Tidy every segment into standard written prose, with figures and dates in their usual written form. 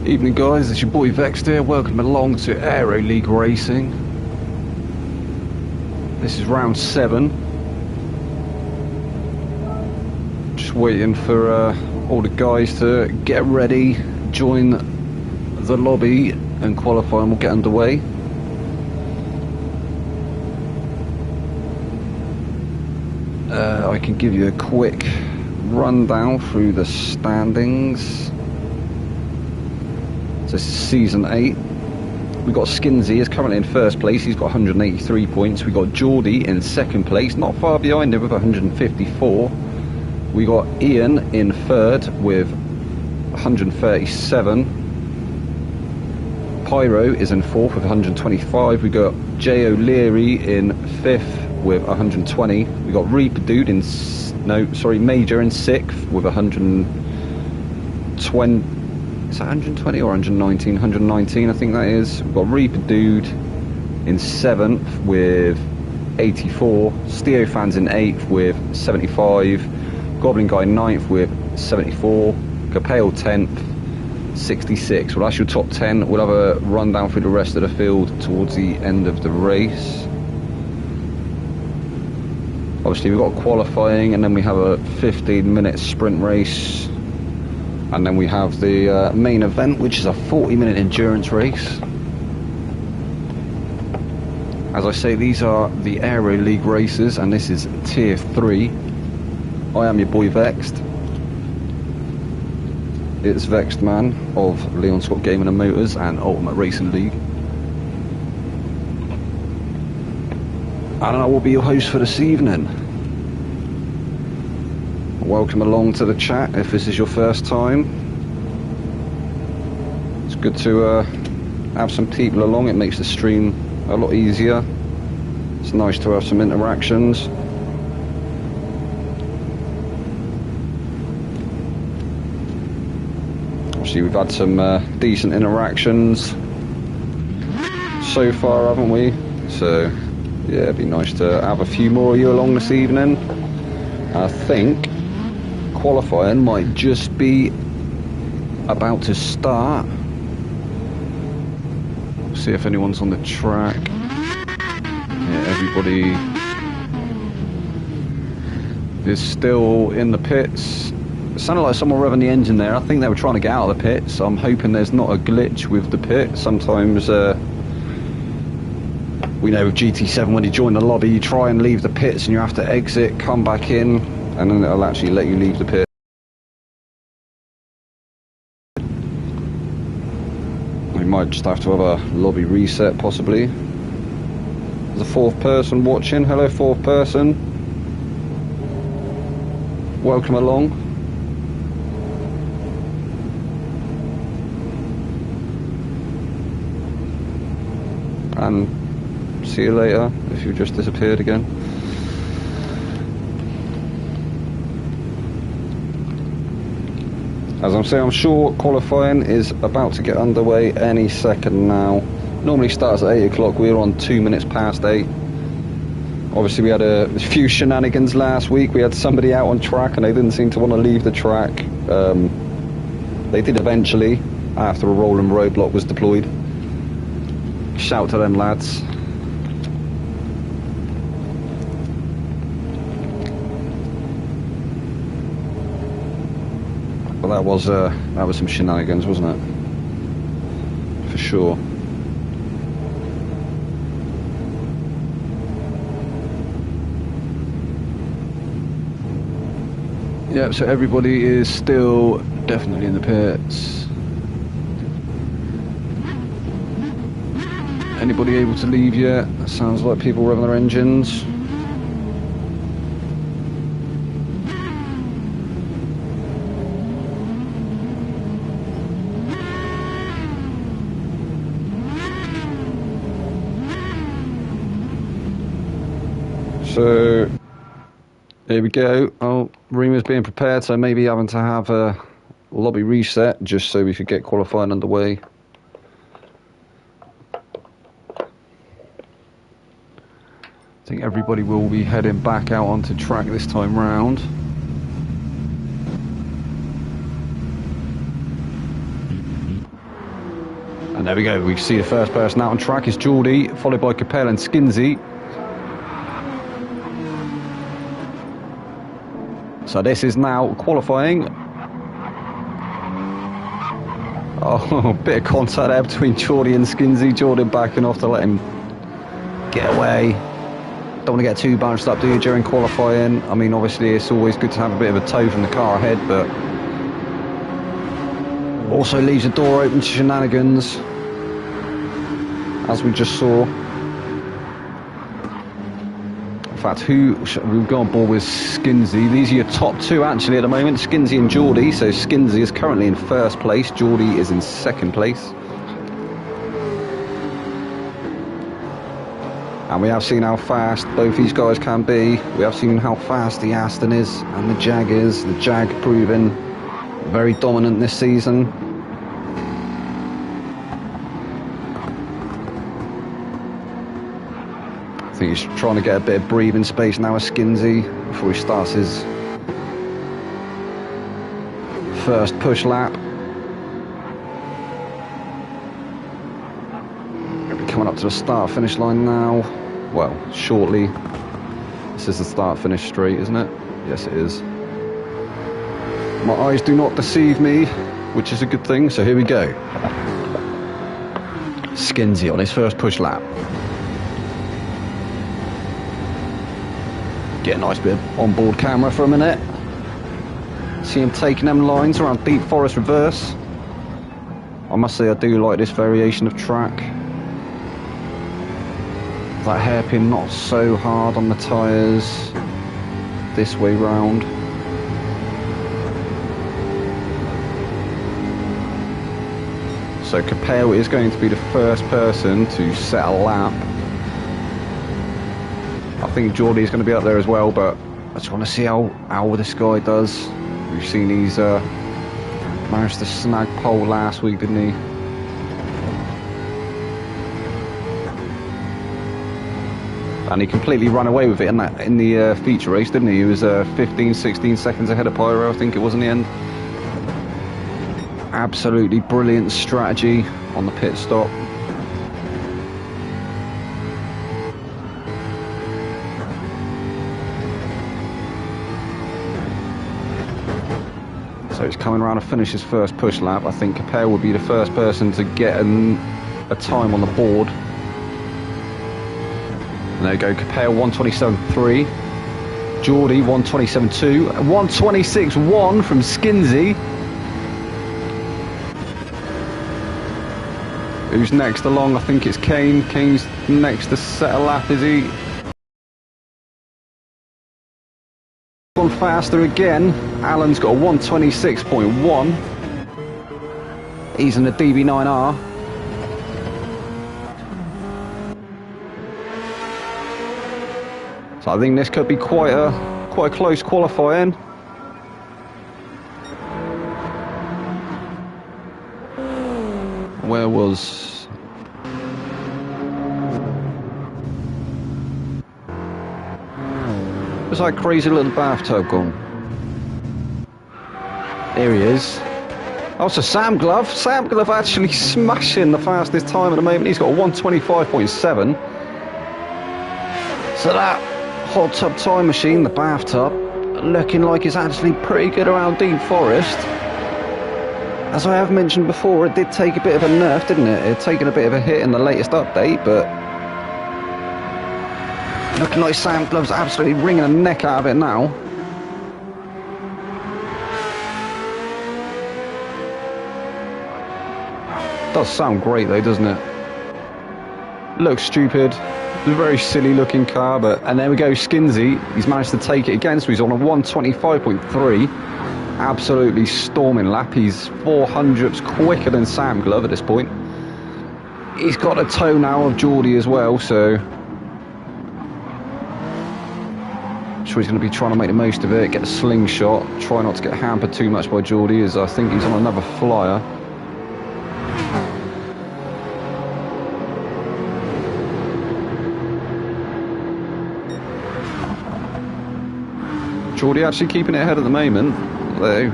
Evening guys, it's your boy Vex here. Welcome along to Aero League Racing. This is round 7. Just waiting for all the guys to get ready, join the lobby and qualify, and we'll get underway. I can give you a quick rundown through the standings. So this is season 8. We've got Skinsy is currently in first place. He's got 183 points. We've got Geordie in second place, not far behind him with 154. We got Ian in third with 137. Pyro is in fourth with 125. We got Jay O'Leary in fifth with 120. We got Reaper Dude in Major in sixth with 120. Is that 120 or 119? 119, I think that is. We've got Reaper Dude in 7th with 84. Steofan's in 8th with 75. Goblin Guy 9th with 74. Capale 10th, 66. Well, that's your top 10. We'll have a rundown through the rest of the field towards the end of the race. Obviously, we've got qualifying, and then we have a 15-minute sprint race. And then we have the main event, which is a 40-minute endurance race. As I say, these are the Aero League races, and this is Tier 3. I am your boy Vexed. It's Vexed Man of Leon Scott Gaming and Motors and Ultimate Racing League. And I will be your host for this evening. Welcome along to the chat if this is your first time. It's good to have some people along. It makes the stream a lot easier. It's nice to have some interactions. Obviously we've had some decent interactions so far, haven't we? So yeah, it'd be nice to have a few more of you along this evening. I think qualifying might just be about to start. See if anyone's on the track. Yeah, everybody is still in the pits. It sounded like someone revving the engine there. I think they were trying to get out of the pits. I'm hoping there's not a glitch with the pit. Sometimes we know with GT7 when you join the lobby you try and leave the pits and you have to exit, come back in, and then it'll actually let you leave the pit. We might just have to have a lobby reset possibly. There's a fourth person watching. Hello fourth person. Welcome along. And see you later if you just disappeared again. As I'm saying, I'm sure qualifying is about to get underway any second now. Normally starts at 8 o'clock, we're on 2 minutes past 8. Obviously we had a few shenanigans last week. We had somebody out on track and they didn't seem to want to leave the track. They did eventually, after a rolling roadblock was deployed. Shout to them lads. But that was some shenanigans, wasn't it? For sure. Yep, so everybody is still definitely in the pits. Anybody able to leave yet? Sounds like people revving their engines. So here we go. Oh, Reema's being prepared, so maybe having to have a lobby reset just so we could get qualifying underway. I think everybody will be heading back out onto track this time round. And there we go, we see the first person out on track is Geordie, followed by Capel and Skinsey. So this is now qualifying. Oh, bit of contact there between Geordie and Skinsey. Geordie backing off to let him get away. Don't want to get too bunched up, do you, during qualifying? I mean, obviously it's always good to have a bit of a tow from the car ahead, but also leaves the door open to shenanigans, as we just saw. In fact, we've gone on board with Skinsey. These are your top two actually at the moment, Skinsey and Geordie. So Skinsey is currently in first place, Geordie is in second place. And we have seen how fast both these guys can be. We have seen how fast the Aston is and the Jag is. The Jag proving very dominant this season. I think he's trying to get a bit of breathing space now with Skinsey before he starts his first push lap. Coming up to the start finish line now. Well, shortly. This is the start finish straight, isn't it? Yes, it is. My eyes do not deceive me, which is a good thing. So here we go. Skinsey on his first push lap. Get a nice bit of onboard camera for a minute. See him taking them lines around Deep Forest reverse. I must say I do like this variation of track. That hairpin not so hard on the tyres this way round. So Capel is going to be the first person to set a lap. I think Geordie is going to be up there as well, but I just want to see how this guy does. We've seen he's managed to snag pole last week, didn't he? And he completely ran away with it in the feature race, didn't he? He was 15, 16 seconds ahead of Pyro, I think it was in the end. Absolutely brilliant strategy on the pit stop. So he's coming around to finish his first push lap. I think Capel would be the first person to get a time on the board. And there you go, Capel 127.3, Geordie 127.2, 126.1 from Skinsey. Who's next along? I think it's Kane. Kane's next to set a lap, is he? Gone faster again. Alan's got a 126.1. He's in the DB9R. So I think this could be quite a close qualifying. Where was... Where's that crazy little bathtub gone? There he is. Oh, so Sam Glove actually smashing the fastest time at the moment. He's got a 125.7. So that hot tub time machine, the bathtub, looking like it's actually pretty good around Deep Forest. As I have mentioned before, it did take a bit of a nerf, didn't it? It had taken a bit of a hit in the latest update, but looking like Sam Glove's absolutely wringing a neck out of it now. Does sound great though, doesn't it? Looks stupid. It's a very silly looking car, but... And there we go, Skinsey. He's managed to take it again, so he's on a 125.3. Absolutely storming lap. He's 400ths quicker than Sam Glove at this point. He's got a toe now of Geordie as well, so... I'm sure he's going to be trying to make the most of it, get a slingshot, try not to get hampered too much by Geordie, as I think he's on another flyer. Geordie actually keeping it ahead at the moment, though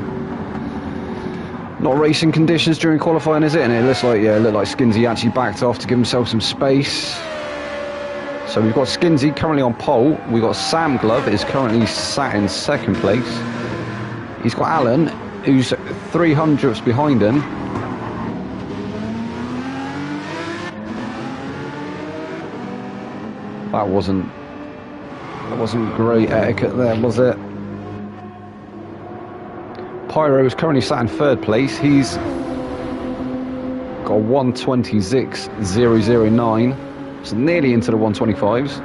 Not racing conditions during qualifying, is it? And it looks like, yeah, it looked like Skinsey actually backed off to give himself some space. So we've got Skinsey currently on pole. We've got Sam Glove is currently sat in second place. He's got Alan, who's 300ths behind him. That wasn't great etiquette there, was it? Pyro is currently sat in third place. He's got 1:26.009, so nearly into the 125s.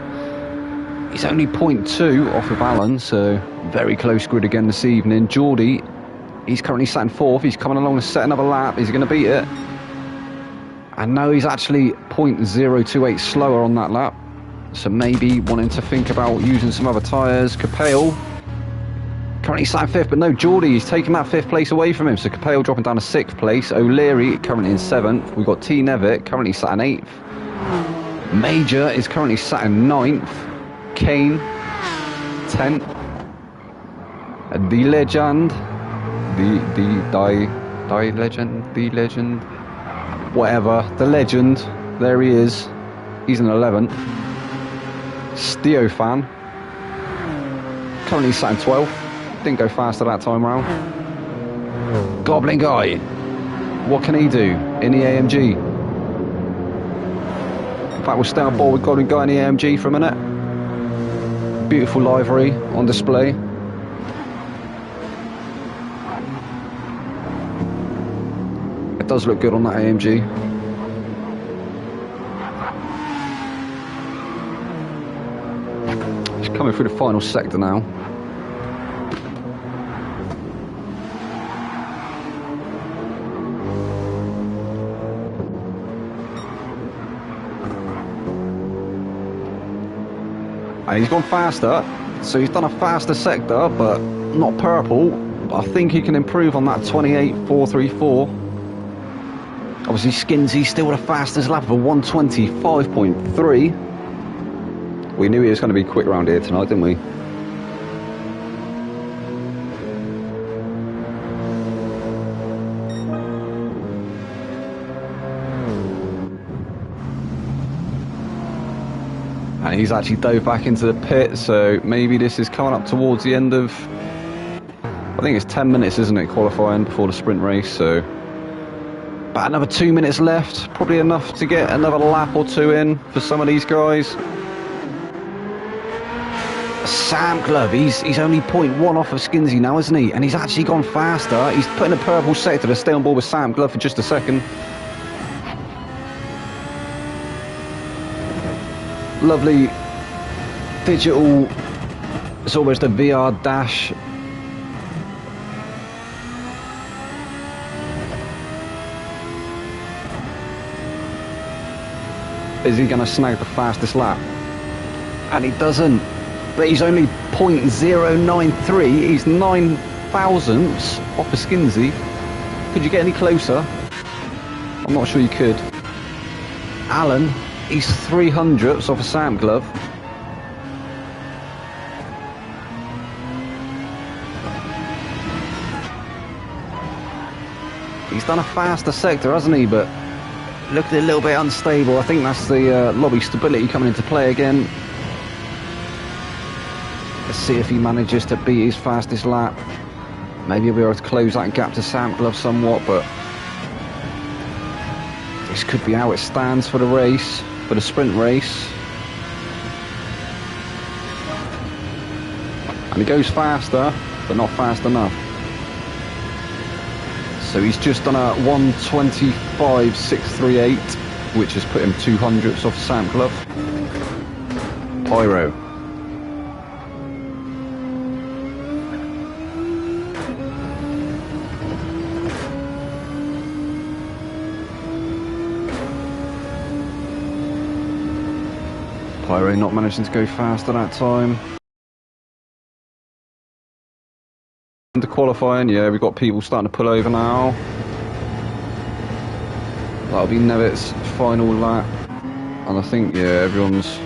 He's only 0.2 off of Alan, so very close grid again this evening. Geordie, he's currently sat in fourth. He's coming along to set another lap. Is he going to beat it? And no, he's actually 0.028 slower on that lap. So maybe wanting to think about using some other tyres. Capale currently sat in fifth, but no, Geordie is taking that fifth place away from him. So Capale dropping down to sixth place. O'Leary currently in seventh. We've got T. Nevitt currently sat in eighth. Major is currently sat in ninth. Kane 10th. The legend, the legend, whatever, the legend, there he is. He's in 11th. Steofan currently sat in 12th. Didn't go faster that time round. Goblin Guy, what can he do in the AMG? In fact, we'll stay on board with Goblin Guy in the AMG for a minute. Beautiful livery on display. It does look good on that AMG. It's coming through the final sector now. And he's gone faster, so he's done a faster sector, but not purple. But I think he can improve on that 28.434. Obviously, Skinsey's still the fastest lap of a 125.3. We knew he was going to be quick around here tonight, didn't we? And he's actually dove back into the pit, so maybe this is coming up towards the end of, I think it's 10 minutes, isn't it, qualifying before the sprint race, so about another 2 minutes left, probably enough to get another lap or two in for some of these guys. Sam Glove, he's only 0.1 off of Skinsey now, isn't he? And he's actually gone faster. He's put in a purple sector to stay on board with Sam Glove for just a second. Lovely digital, it's almost a VR dash. Is he going to snag the fastest lap? And he doesn't. But he's only 0.093. He's 9 thousandths off of Skinsey. Could you get any closer? I'm not sure you could. Alan, he's 300ths off of Sam Glove. He's done a faster sector, hasn't he? But looked a little bit unstable. I think that's the lobby stability coming into play again. Let's see if he manages to beat his fastest lap. Maybe he'll be able to close that gap to Sam Glove somewhat, but this could be how it stands for the race, for the sprint race. And he goes faster, but not fast enough. So he's just done a 125.638, which has put him 200ths off Sam Glove. Pyro. Pyro not managing to go faster that time. Into qualifying, yeah, we've got people starting to pull over now. That'll be Nevitt's final lap. And I think, yeah, everyone's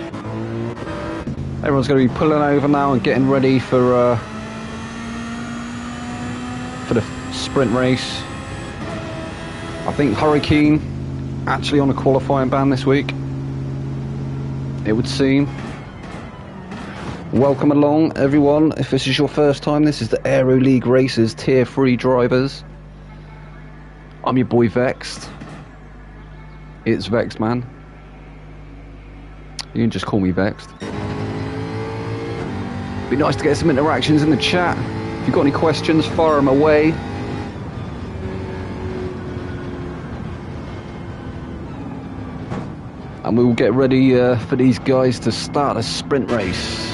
going to be pulling over now and getting ready for the sprint race. I think Hurricane actually on a qualifying ban this week, it would seem. Welcome along, everyone. If this is your first time, this is the Aero League Races Tier 3 drivers. I'm your boy Vexed. It's Vexed, man. You can just call me Vexed. Be nice to get some interactions in the chat. If you've got any questions, fire them away. And we will get ready for these guys to start a sprint race.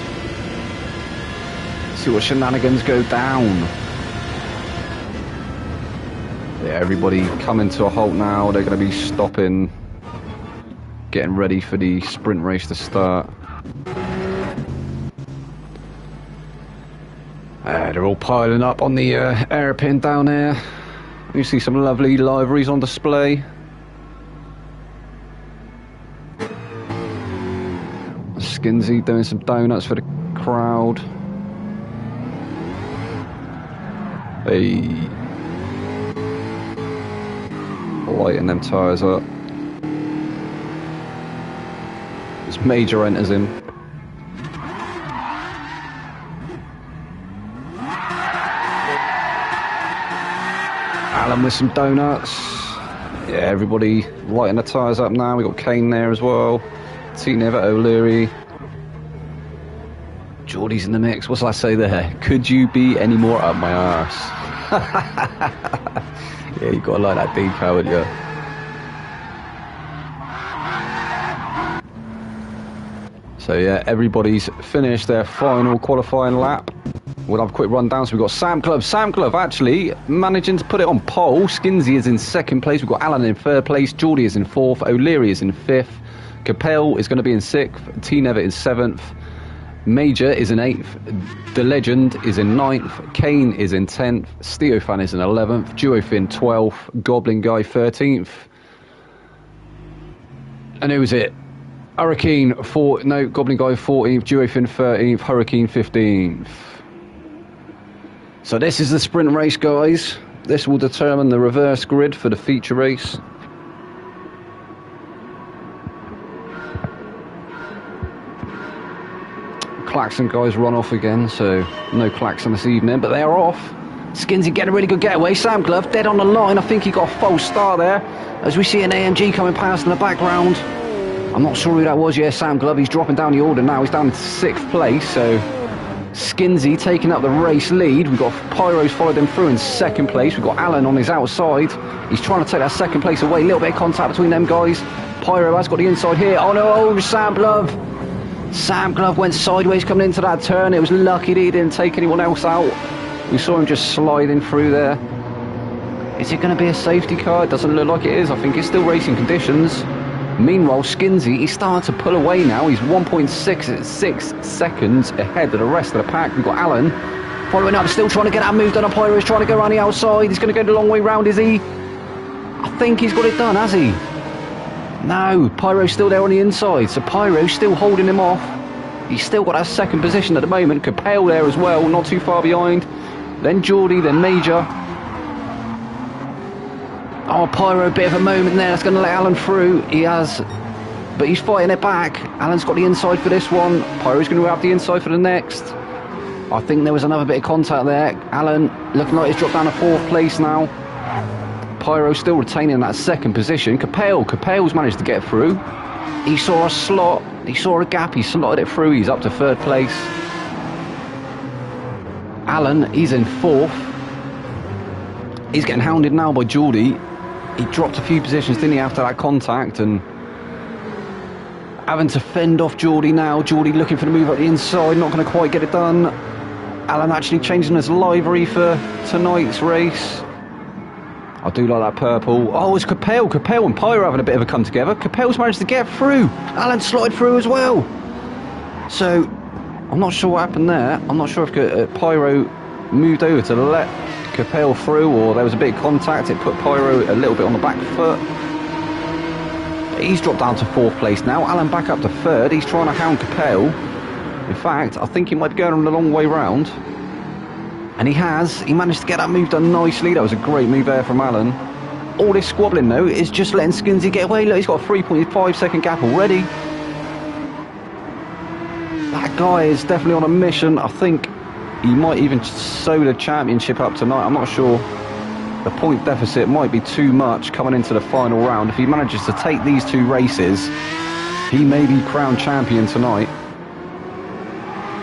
See what shenanigans go down. Yeah, everybody coming to a halt now. They're going to be stopping, getting ready for the sprint race to start. They're all piling up on the airpin down there. You see some lovely liveries on display. Skinsy doing some donuts for the crowd. Hey, lighting them tyres up. This Major enters in. Alan with some donuts. Yeah, everybody lighting the tyres up now. We got Kane there as well. T-Never, O'Leary. Geordie's in the mix. What shall I say there? Could you be any more up my arse? Yeah, you gotta like that decal, would you? So yeah, everybody's finished their final qualifying lap. We'll have a quick rundown. So we've got Sam Glove actually managing to put it on pole. Skinsy is in second place. We've got Alan in third place. Geordie is in fourth. O'Leary is in fifth. Capel is going to be in sixth. T-Never is seventh. Major is in 8th, The Legend is in 9th, Kane is in 10th, Steofan is in 11th, Duofin 12th, Goblin Guy 13th. And who was it? Goblin Guy 14th, Duofin 13th, Hurricane 15th. So this is the sprint race, guys. This will determine the reverse grid for the feature race. Klaxon guys run off again, so no Klaxon this evening, but they are off. Skinsy getting a really good getaway. Sam Glove dead on the line. I think he got a false start there, as we see an AMG coming past in the background. I'm not sure who that was. Yeah, Sam Glove. He's dropping down the order now. He's down in 6th place, so Skinsy taking up the race lead. We've got Pyro's followed him through in 2nd place. We've got Alan on his outside. He's trying to take that 2nd place away. A little bit of contact between them guys. Pyro has got the inside here. Oh no, Sam Glove. Sam Glove went sideways coming into that turn. It was lucky that he didn't take anyone else out. We saw him just sliding through there. Is it going to be a safety car? It doesn't look like it is. I think it's still racing conditions. Meanwhile, Skinsy, he's starting to pull away now. He's 1.66 seconds ahead of the rest of the pack. We've got Alan following up, still trying to get that move done on Pyro. He's trying to go around the outside. He's going to go the long way round, is he? I think he's got it done, has he? No, Pyro's still there on the inside, so Pyro's still holding him off. He's still got that 2nd position at the moment. Capel there as well, not too far behind. Then Geordie, then Major. Oh, Pyro, a bit of a moment there. That's going to let Alan through. He has, but he's fighting it back. Alan's got the inside for this one. Pyro's going to have the inside for the next. I think there was another bit of contact there. Alan looking like he's dropped down to 4th place now. Pyro still retaining that 2nd position. Capel's managed to get through. He saw a slot, he saw a gap, he slotted it through. He's up to 3rd place. Alan, he's in 4th. He's getting hounded now by Geordie. He dropped a few positions, didn't he, after that contact, and having to fend off Geordie now. Geordie looking for the move up the inside, not going to quite get it done. Alan actually changing his livery for tonight's race. I do like that purple. Oh, it's Capel and Pyro having a bit of a come together. Capel's managed to get through. Alan slotted through as well. So, I'm not sure what happened there. I'm not sure if Pyro moved over to let Capel through, or there was a bit of contact. It put Pyro a little bit on the back foot. But he's dropped down to 4th place now. Alan back up to 3rd. He's trying to hound Capel. In fact, I think he might be going on the long way round. And he has. He managed to get that move done nicely. That was a great move there from Alan. All this squabbling though is just letting Skinsy get away. Look, he's got a 3.5 second gap already. That guy is definitely on a mission. I think he might even sew the championship up tonight. I'm not sure. The point deficit might be too much coming into the final round. If he manages to take these two races, he may be crowned champion tonight.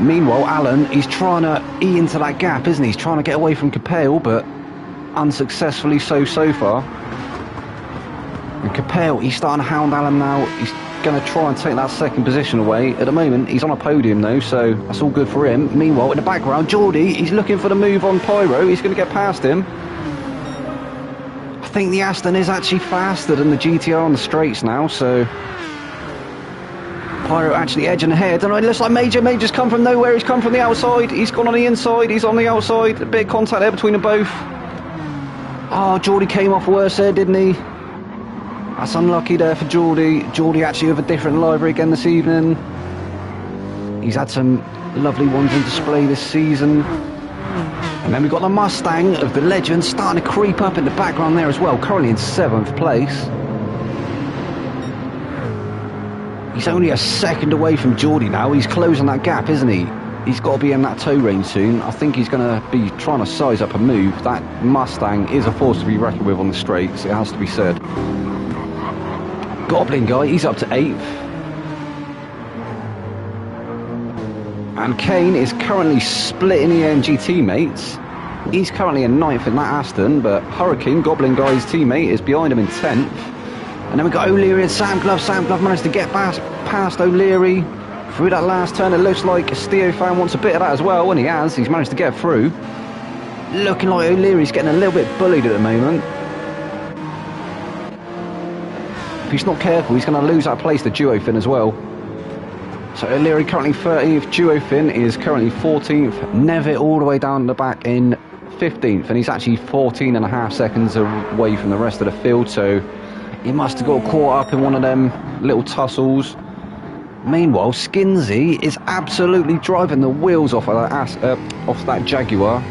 Meanwhile, Alan, he's trying to eat into that gap, isn't he? He's trying to get away from Capel, but unsuccessfully so far. And Capel, he's starting to hound Alan now. He's going to try and take that second position away. At the moment, he's on a podium though, so that's all good for him. Meanwhile, in the background, Geordie, he's looking for the move on Pyro. He's going to get past him. I think the Aston is actually faster than the GTR on the straights now, so Pyro actually edging ahead. And it looks like Major's come from nowhere. He's come from the outside. He's gone on the inside. He's on the outside. A bit of contact there between them both. Oh, Geordie came off worse there, didn't he? That's unlucky there for Geordie. Geordie actually with a different livery again this evening. He's had some lovely ones on display this season. And then we've got the Mustang of the legend starting to creep up in the background there as well, currently in 7th place. He's only a second away from Geordie now. He's closing that gap, isn't he? He's got to be in that tow range soon. I think he's going to be trying to size up a move. That Mustang is a force to be reckoned with on the straights, it has to be said. Goblin guy, he's up to 8th. And Kane is currently splitting the AMG teammates. He's currently in 9th in that Aston, but Hurricane, Goblin guy's teammate, is behind him in 10th. And then we've got O'Leary and Sam Glove. Sam Glove managed to get past O'Leary through that last turn. It looks like Steofan wants a bit of that as well, and he has. He's managed to get through. Looking like O'Leary's getting a little bit bullied at the moment. If he's not careful, he's going to lose that place to Duofin as well. So O'Leary currently 13th, Duofin is currently 14th, Nevitt all the way down the back in 15th, and he's actually 14.5 seconds away from the rest of the field, so he must have got caught up in one of them little tussles. Meanwhile, Skinsy is absolutely driving the wheels off of that Jaguar.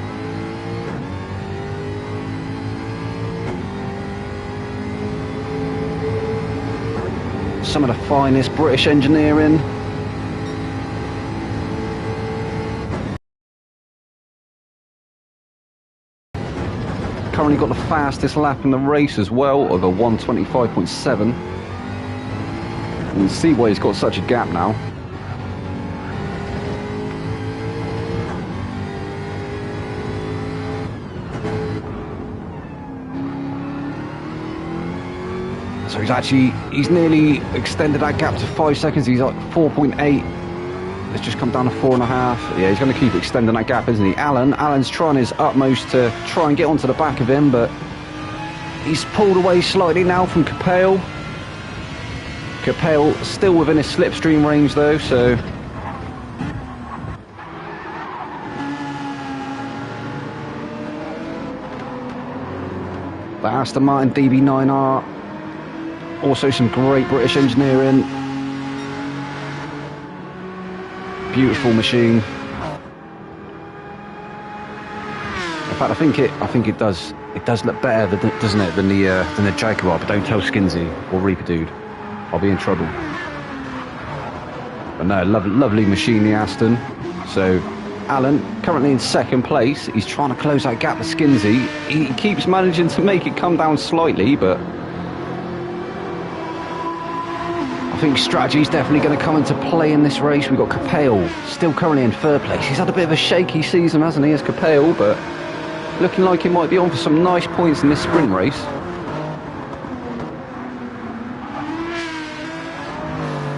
Some of the finest British engineering. Currently got the fastest lap in the race as well, of a 1:25.7. You can see why he's got such a gap now. So he's nearly extended that gap to 5 seconds. He's like 4.8. It's just come down to 4.5. Yeah, he's going to keep extending that gap, isn't he? Alan's trying his utmost to try and get onto the back of him, but he's pulled away slightly now from Capel. Capel still within his slipstream range though, so the Aston Martin DB9R, also some great British engineering. Beautiful machine. In fact, I think it does look better, doesn't it, than the Jaguar? But don't tell Skinsy or Reaper Dude, I'll be in trouble. But no, lovely machine, the Aston. So Alan currently in 2nd place. He's trying to close that gap with Skinsy. He keeps managing to make it come down slightly, but I think strategy's definitely going to come into play in this race. We've got Capel still currently in 3rd place. He's had a bit of a shaky season, hasn't he, as Capel, but looking like he might be on for some nice points in this sprint race.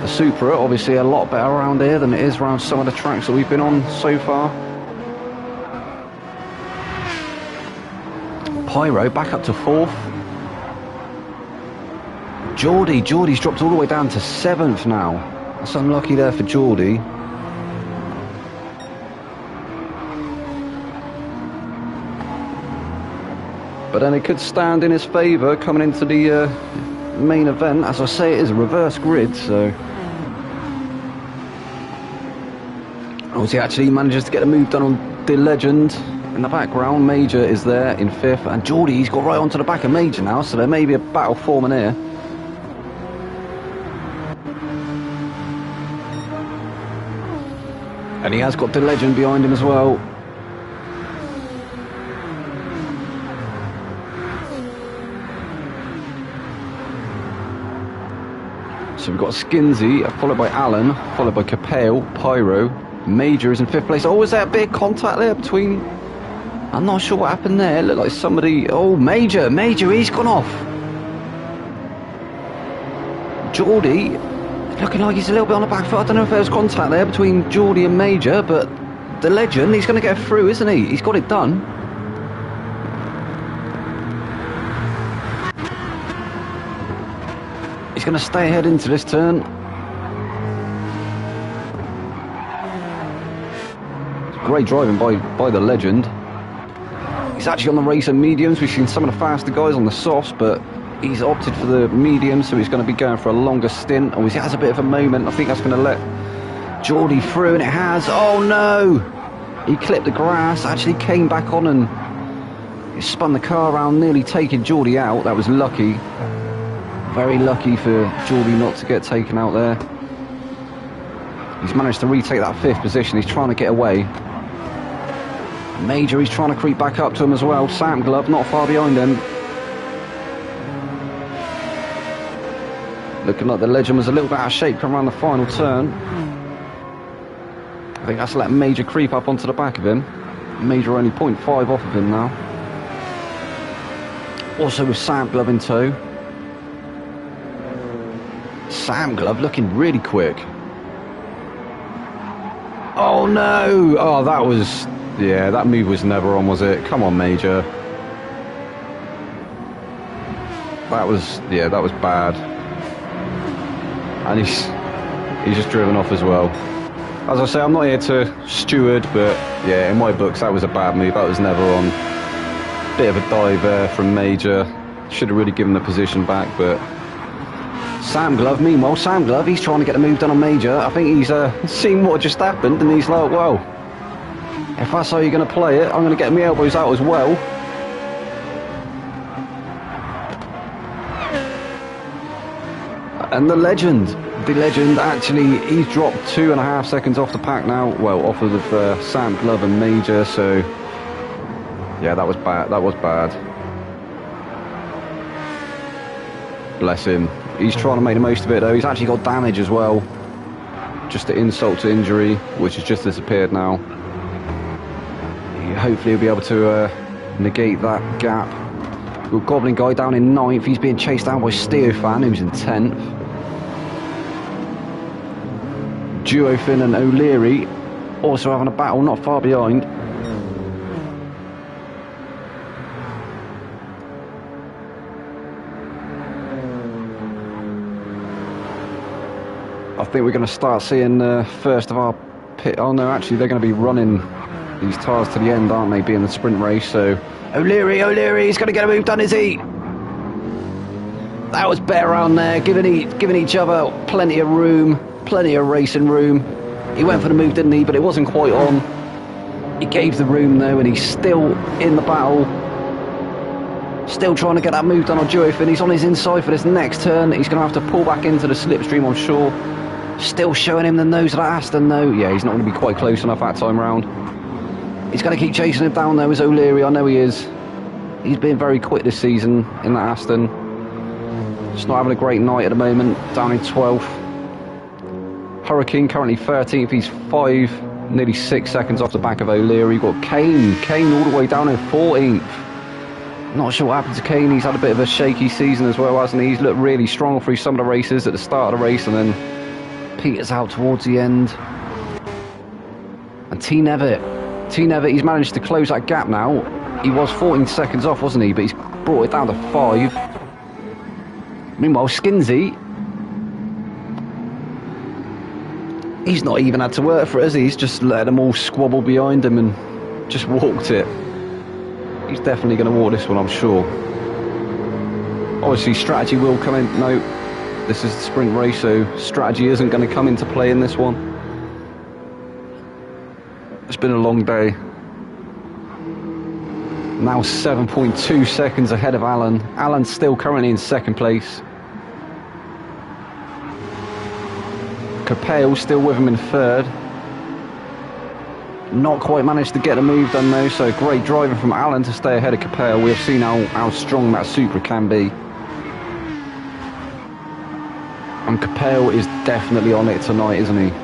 The Supra, obviously a lot better around here than it is around some of the tracks that we've been on so far. Pyro back up to 4th. Geordie's dropped all the way down to 7th now. That's unlucky there for Geordie. But then it could stand in his favour coming into the main event. As I say, it is a reverse grid, so obviously actually manages to get a move done on the legend. In the background, Major is there in 5th, and Geordie's got right onto the back of Major now, so there may be a battle forming here. And he has got the Legend behind him as well. So we've got Skinsey, followed by Allen, followed by Capel, Pyro. Major is in 5th place. Oh, was there a bit of contact there between... I'm not sure what happened there. It looked like somebody... Oh, Major, he's gone off. Geordie, looking like he's a little bit on the back foot. I don't know if there was contact there between Geordie and Major, but the Legend, he's going to get through, isn't he? He's got it done. He's going to stay ahead into this turn. Great driving by the Legend. He's actually on the racer mediums. We've seen some of the faster guys on the softs, but he's opted for the mediums, so he's going to be going for a longer stint. Oh, he has a bit of a moment. I think that's going to let Geordie through, and it has. Oh no! He clipped the grass, actually came back on and he spun the car around, nearly taking Geordie out. That was lucky. Very lucky for Geordie not to get taken out there. He's managed to retake that 5th position. He's trying to get away. Major, he's trying to creep back up to him as well. Sam Glove not far behind him. Looking like the Legend was a little bit out of shape coming around the final turn. I think that's let Major creep up onto the back of him. Major only 0.5 off of him now. Also with Sam Glove in tow. Sam Glove looking really quick. Oh no! Oh, that was... Yeah, that move was never on, was it? Come on, Major. That was... Yeah, that was bad. And he's just driven off as well. As I say, I'm not here to steward, but yeah, in my books, that was a bad move. That was never on. Bit of a dive there from Major. Should have really given the position back, but... Sam Glove, meanwhile, Sam Glove, he's trying to get the move done on Major. I think he's seen what just happened, and he's like, well, if that's how you're going to play it, I'm going to get my elbows out as well. And the Legend actually, he's dropped 2.5 seconds off the pack now. Well, off of Sam Glove and Major, so yeah, that was bad. That was bad. Bless him. He's trying to make the most of it though. He's actually got damage as well. Just an insult to injury, which has just disappeared now. Hopefully he'll be able to negate that gap. We've got Goblin Guy down in 9th. He's being chased down by Steofan, who's in 10th. Duofin and O'Leary also having a battle not far behind. I think we're going to start seeing first of our pit. Oh no, actually they're going to be running these tyres to the end, aren't they, being the sprint race? So O'Leary, he's going to get a move done, is he? That was better around there, giving each other plenty of room, plenty of racing room. He went for the move, didn't he? But it wasn't quite on. He gave the room though, and he's still in the battle. Still trying to get that move done on Duofin. He's on his inside for this next turn. He's going to have to pull back into the slipstream, I'm sure. Still showing him the nose of that Aston though. Yeah, he's not going to be quite close enough that time round. He's going to keep chasing him down though, is O'Leary. I know he is. He's been very quick this season in that Aston. Just not having a great night at the moment. Down in 12th. Hurricane currently 13th. He's 5, nearly 6 seconds off the back of O'Leary. You've got Kane all the way down in 14th. Not sure what happened to Kane. He's had a bit of a shaky season as well, hasn't he? He's looked really strong through some of the races at the start of the race, and then peters out towards the end. And T Nevitt, he's managed to close that gap now. He was 14 seconds off, wasn't he? But he's brought it down to 5. Meanwhile, Skinsey, he's not even had to work for it, has he? He's just let them all squabble behind him and just walked it. He's definitely going to walk this one, I'm sure. Obviously, strategy will come in. No, this is the sprint race, so strategy isn't going to come into play in this one. It's been a long day. Now 7.2 seconds ahead of Alan. Alan's still currently in second place. Capel still with him in third. Not quite managed to get the move done though, so great driving from Alan to stay ahead of Capel. We have seen how strong that Supra can be. And Capel is definitely on it tonight, isn't he?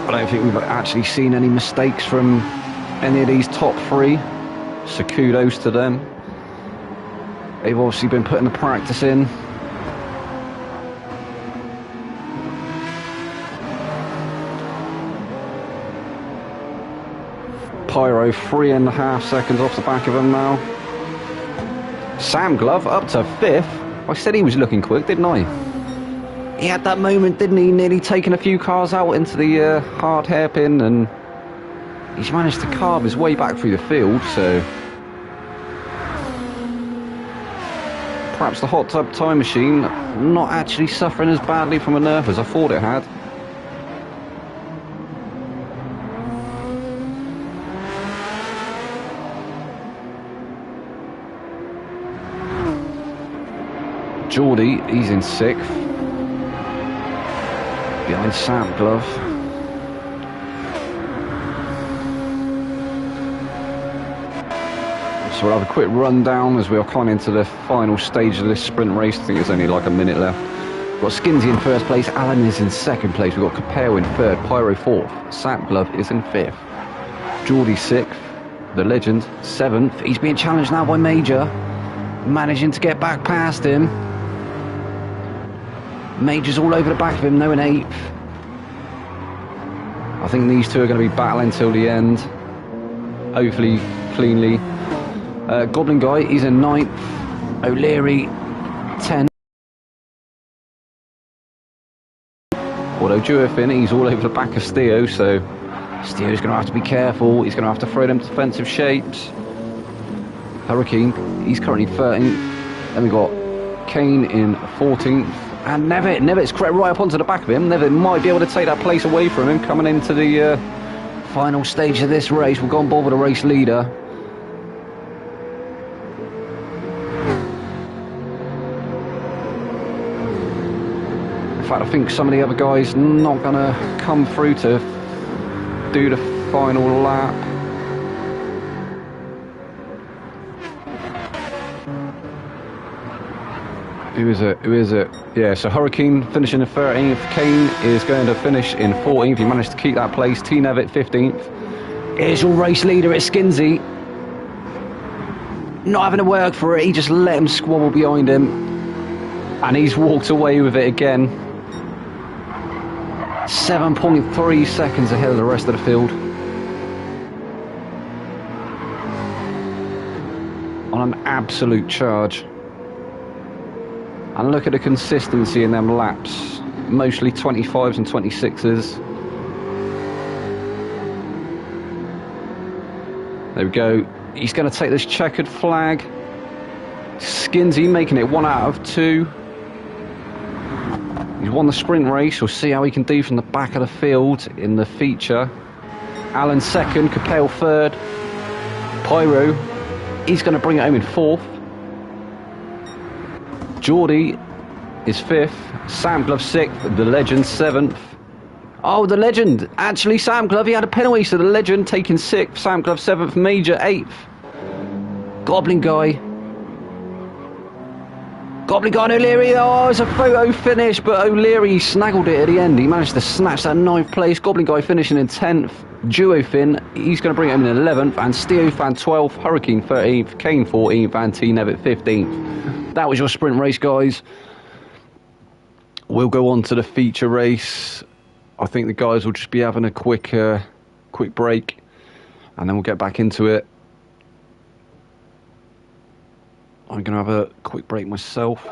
I don't think we've actually seen any mistakes from any of these top three, so kudos to them. They've obviously been putting the practice in. Pyro 3.5 seconds off the back of him now. Sam Glove up to 5th. I said he was looking quick, didn't I? He had that moment, didn't he? Nearly taking a few cars out into the hard hairpin, and he's managed to carve his way back through the field, so perhaps the hot tub time machine not actually suffering as badly from a nerf as I thought it had. Geordie, he's in 6th, behind Sam Glove. So we'll have a quick rundown as we are climbing into the final stage of this sprint race. I think there's only like a minute left. We've got Skinsy in first place, Alan is in second place, we've got Capel in third, Pyro 4th, Sam Glove is in 5th, Geordie 6th, the legend 7th. He's being challenged now by Major, managing to get back past him. Major's all over the back of him, though, in 8th. I think these two are going to be battling till the end, hopefully cleanly. Goblin Guy, he's in 9th. O'Leary 10th. Although Duofin, he's all over the back of Steo, so Steo's going to have to be careful. He's going to have to throw them defensive shapes. Hurricane, he's currently 13th. Then we've got Kane in 14th. And Nevitt's crept right up onto the back of him. Nevitt might be able to take that place away from him coming into the final stage of this race. We'll go on board with the race leader. In fact, I think some of the other guys not going to come through to do the final lap. Who is it? Yeah, so Hurricane finishing in 13th. Kane is going to finish in 14th. He managed to keep that place. T. Nevitt 15th. Here's your race leader, it's Skinsy. Not having to work for it. He just let him squabble behind him. And he's walked away with it again. 7.3 seconds ahead of the rest of the field. On an absolute charge. And look at the consistency in them laps. Mostly 25s and 26s. There we go. He's going to take this checkered flag. Skinsy making it 1 out of 2. He's won the sprint race. We'll see how he can do from the back of the field in the feature. Alan 2nd, Capel 3rd. Pyro, he's going to bring it home in 4th. Geordie is 5th, Sam Glove 6th, the legend 7th. Oh, the legend, actually Sam Glove, he had a penalty, so the legend taking 6th, Sam Glove 7th, Major 8th. Goblin Guy and O'Leary, oh, it's a photo finish, but O'Leary snaggled it at the end. He managed to snatch that 9th place. Goblin Guy finishing in 10th. Duofin, he's going to bring it home in 11th, and Steofan 12th, Hurricane 13th, Kane 14th, and T. Nevitt 15th. That was your sprint race, guys. We'll go on to the feature race. I think the guys will just be having a quick break, and then we'll get back into it. I'm going to have a quick break myself.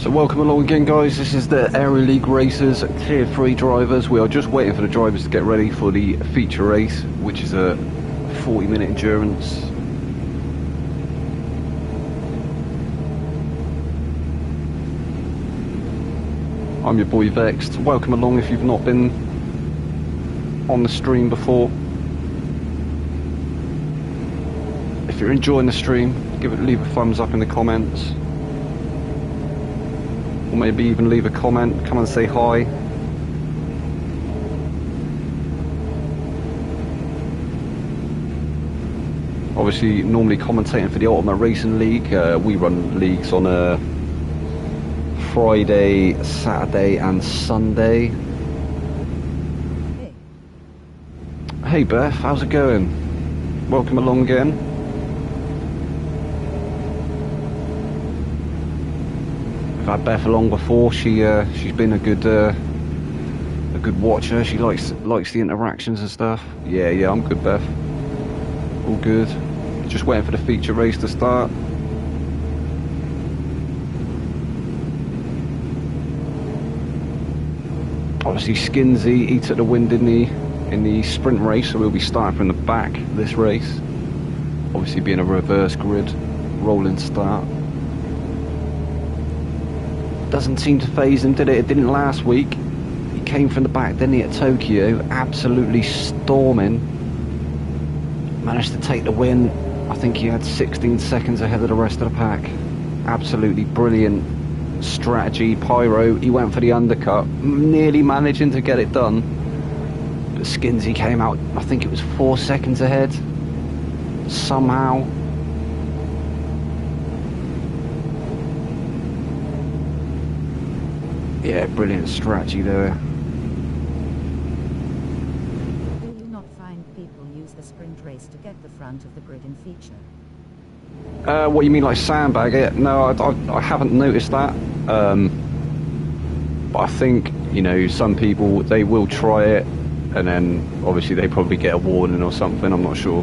So welcome along again, guys. This is the Aero League Racers Tier 3 drivers. We are just waiting for the drivers to get ready for the feature race, which is a 40-minute endurance. I'm your boy Vexed. Welcome along if you've not been on the stream before. If you're enjoying the stream, leave a thumbs up in the comments. Or maybe even leave a comment, come and say hi. Obviously, normally commentating for the Ultimate Racing League. We run leagues on a Friday, Saturday and Sunday. Hey Beth, how's it going? Welcome along again. I've had Beth along before. She's been a good watcher. She likes the interactions and stuff. Yeah, I'm good, Beth. All good. Just waiting for the feature race to start. Obviously, Skinsy, he took the wind in the sprint race, so we'll be starting from the back this race. Obviously, being a reverse grid, rolling start. Doesn't seem to phase him, did it? It didn't last week. He came from the back, didn't he, at Tokyo, absolutely storming. Managed to take the win. I think he had 16 seconds ahead of the rest of the pack. Absolutely brilliant strategy. Pyro, he went for the undercut, nearly managing to get it done. But Skinsy came out, I think it was 4 seconds ahead. Somehow. Yeah, brilliant strategy there. Will you not find people use the sprint race to get the front of the grid in feature? What you mean, like sandbag it? No, I haven't noticed that. But I think, you know, some people, they will try it, and then obviously they probably get a warning or something. I'm not sure.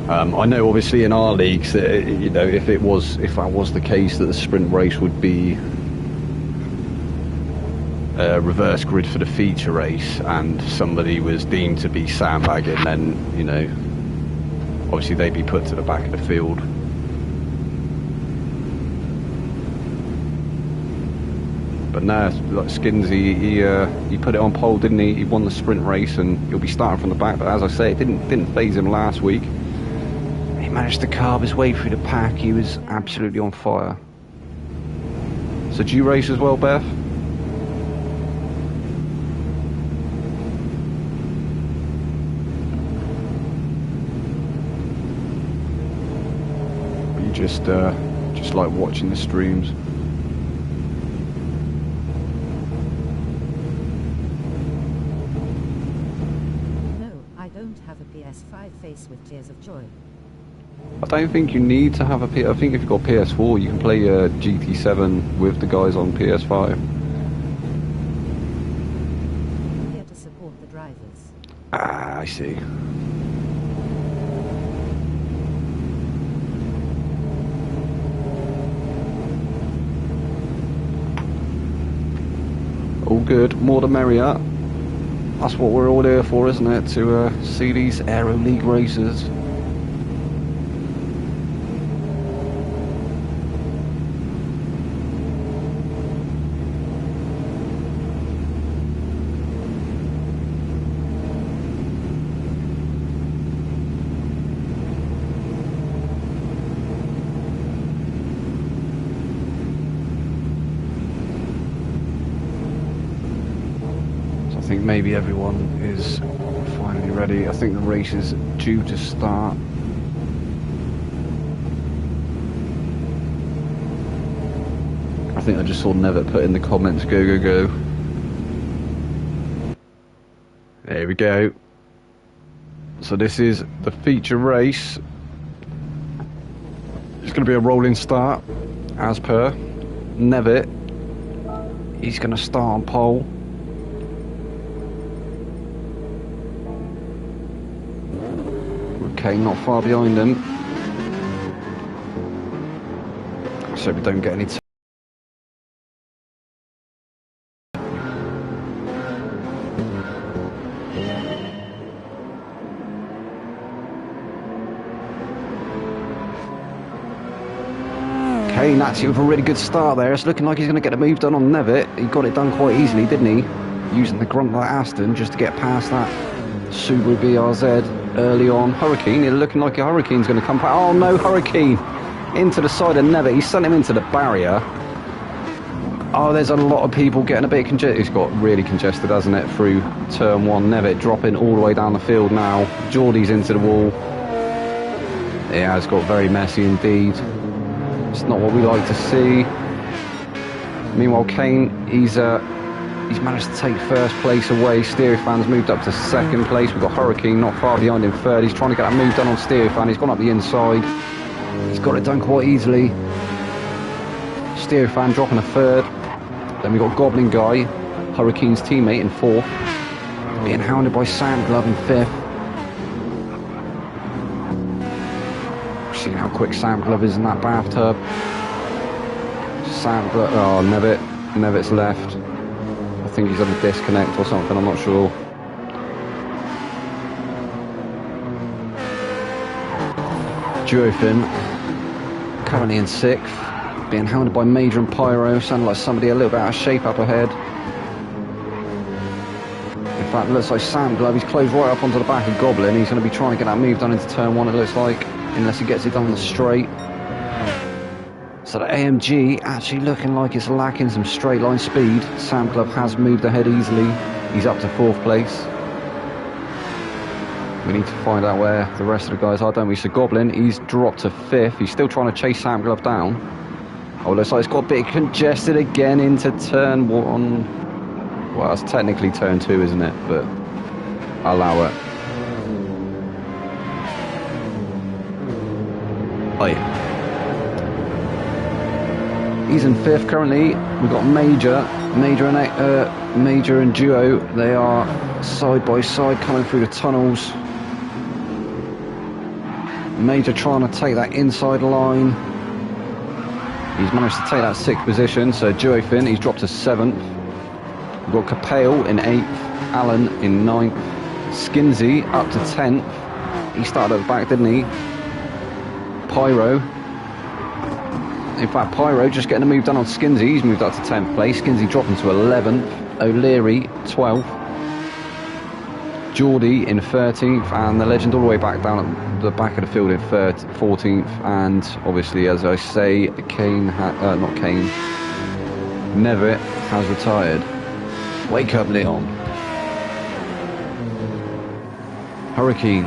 I know obviously in our leagues that, you know, if that was the case, that the sprint race would be reverse grid for the feature race, and somebody was deemed to be sandbagging, then, you know, obviously they'd be put to the back of the field. But now, like Skinsy, he put it on pole, didn't he? He won the sprint race, and he'll be starting from the back. But as I say, it didn't phase him last week. He managed to carve his way through the pack. He was absolutely on fire. So do you race as well, Beth? Just like watching the streams. No, I don't have a PS5 face with tears of joy. I don't think you need to have a I think if you've got PS4, you can play GT7 with the guys on PS5. I'm here to support the drivers. Ah, I see. All good, more the merrier. That's what we're all here for, isn't it? To see these Aero League races. I think maybe everyone is finally ready. I think the race is due to start. I think I just saw Never put in the comments, go. There we go. So this is the feature race. It's going to be a rolling start, as per. Nevitt, he's going to start on pole. Okay, not far behind him. So we don't get any Kane actually with a really good start there. It's looking like he's going to get a move done on Nevitt. He got it done quite easily, didn't he? Using the grunt like Aston just to get past that Subaru BRZ early on. Hurricane, it's looking like a Hurricane's going to come back. Oh no, Hurricane into the side of Nevitt. He sent him into the barrier. Oh, there's a lot of people getting a bit congested. It's got really congested, hasn't it, through turn one. Nevitt dropping all the way down the field now. Geordie's into the wall. It has got very messy indeed. It's not what we like to see. Meanwhile, Kane, he's managed to take first place away. Stereofan's moved up to second place. We've got Hurricane not far behind in third. He's trying to get that move done on Stereofan. He's gone up the inside. He's got it done quite easily. Stereofan dropping a third. Then we've got Goblin Guy, Hurricane's teammate, in fourth. Being hounded by Sandglove in fifth. Seeing how quick Sandglove is in that bathtub. Sandglove, oh, Nevitt's left. I think he's had a disconnect or something, I'm not sure. Duofin, currently in sixth. Being hounded by Major and Pyro, sounding like somebody a little bit out of shape up ahead. In fact, it looks like Sandglove, he's closed right up onto the back of Goblin. He's going to be trying to get that move done into turn one, it looks like, unless he gets it done on the straight. So the AMG actually looking like it's lacking some straight line speed. Sandglove has moved ahead easily. He's up to fourth place. We need to find out where the rest of the guys are, don't we? So Goblin, he's dropped to fifth. He's still trying to chase Sandglove down. Oh, looks like it's got a bit congested again into turn one. Well, it's technically turn two, isn't it? But I'll allow it. Oh, yeah. He's in fifth currently. We've got Major and Duo. They are side by side coming through the tunnels. Major trying to take that inside line. He's managed to take that sixth position, so Duofin, he's dropped to seventh. We've got Capale in eighth, Alan in ninth, Skinsy up to 10th. He started at the back, didn't he? Pyro. In fact, Pyro just getting a move done on Skinsy. He's moved up to 10th place. Skinsy dropping to 11th. O'Leary, 12th. Geordie in 13th, and the legend all the way back down at the back of the field in 14th. And obviously, as I say, Nevitt has retired. Wake up, Leon. Hurricane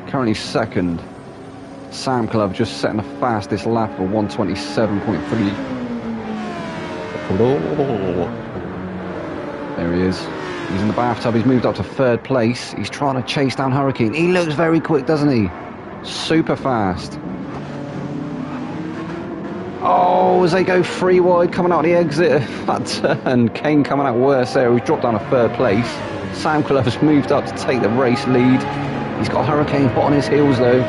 currently second. Sam Club just setting the fastest lap of 127.3. There he is. He's in the bathtub. He's moved up to third place. He's trying to chase down Hurricane. He looks very quick, doesn't he? Super fast. Oh, as they go three wide coming out the exit that turn. Kane coming out worse there. He's dropped down to third place. Sam Club has moved up to take the race lead. He's got Hurricane hot on his heels though.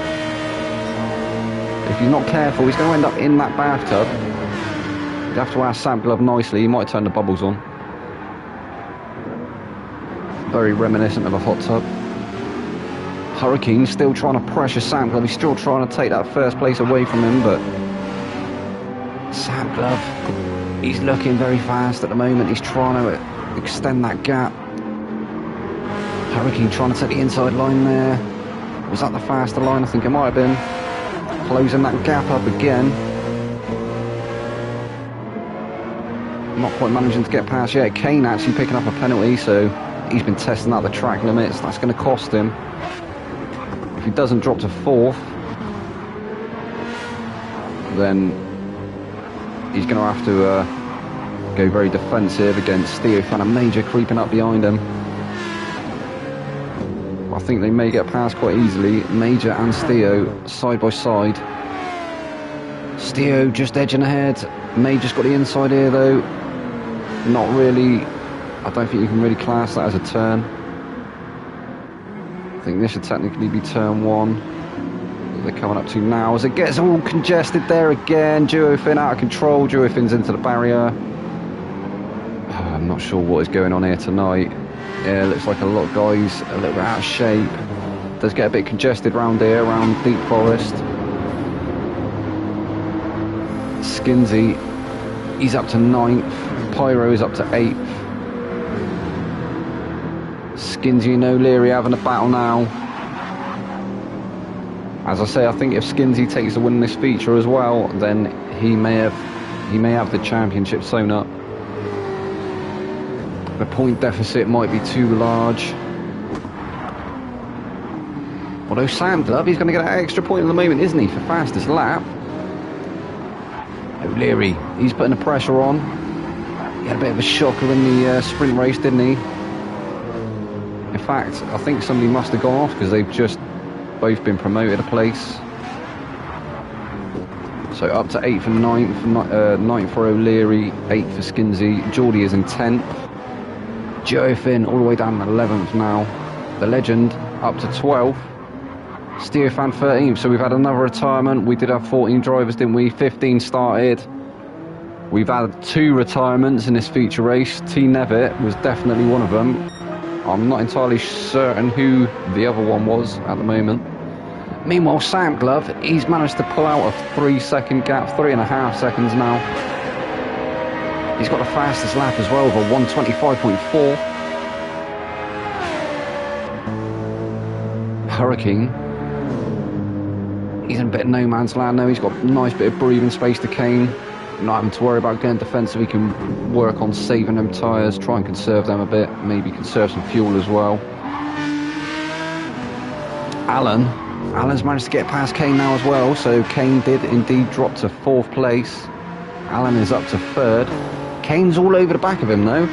If he's not careful, he's going to end up in that bathtub. You'd have to ask Sam Glove nicely. He might turn the bubbles on. Very reminiscent of a hot tub. Hurricane still trying to pressure Sam Glove. He's still trying to take that first place away from him, but Sam Glove, he's looking very fast at the moment. He's trying to extend that gap. Hurricane trying to take the inside line there. Was that the faster line? I think it might have been. Closing that gap up again. Not quite managing to get past yet. Kane actually picking up a penalty, so he's been testing out the track limits. That's going to cost him. If he doesn't drop to fourth, then he's going to have to go very defensive against Steofan and Major creeping up behind him. I think they may get past quite easily. Major and Steo side by side. Steo just edging ahead. Major's got the inside here though. Not really. I don't think you can really class that as a turn. I think this should technically be turn one. They're coming up to now as it gets all congested there again. Duofin out of control. Duofin's into the barrier. I'm not sure what is going on here tonight. Yeah, looks like a lot of guys a little bit out of shape. Does get a bit congested round here, around Deep Forest. Skinsey, he's up to 9th. Pyro is up to 8th. Skinsey and O'Leary having a battle now. As I say, I think if Skinsey takes the win in this feature as well, then he may have the championship sewn up. The point deficit might be too large. Although Sam Glove, he's going to get an extra point at the moment, isn't he, for fastest lap? O'Leary, he's putting the pressure on. He had a bit of a shocker in the sprint race, didn't he? In fact, I think somebody must have gone off because they've just both been promoted a place. So up to 8th and 9th, 9th for O'Leary, 8th for Skinsey. Geordie is in 10th. Joe Finn all the way down to 11th now. The legend up to 12th. Stereofan 13th, so we've had another retirement. We did have 14 drivers, didn't we? 15 started. We've had 2 retirements in this feature race. T. Nevitt was definitely one of them. I'm not entirely certain who the other one was at the moment. Meanwhile, Sam Glove, he's managed to pull out a 3-second gap, 3.5 seconds now. He's got the fastest lap as well, with a 1:25.4. Hurricane, he's in a bit of no man's land now. He's got a nice bit of breathing space to Kane. Not having to worry about getting defensive. He can work on saving them tyres, try and conserve them a bit, maybe conserve some fuel as well. Alan's managed to get past Kane now as well, so Kane did indeed drop to 4th place. Alan is up to 3rd. Kane's all over the back of him though.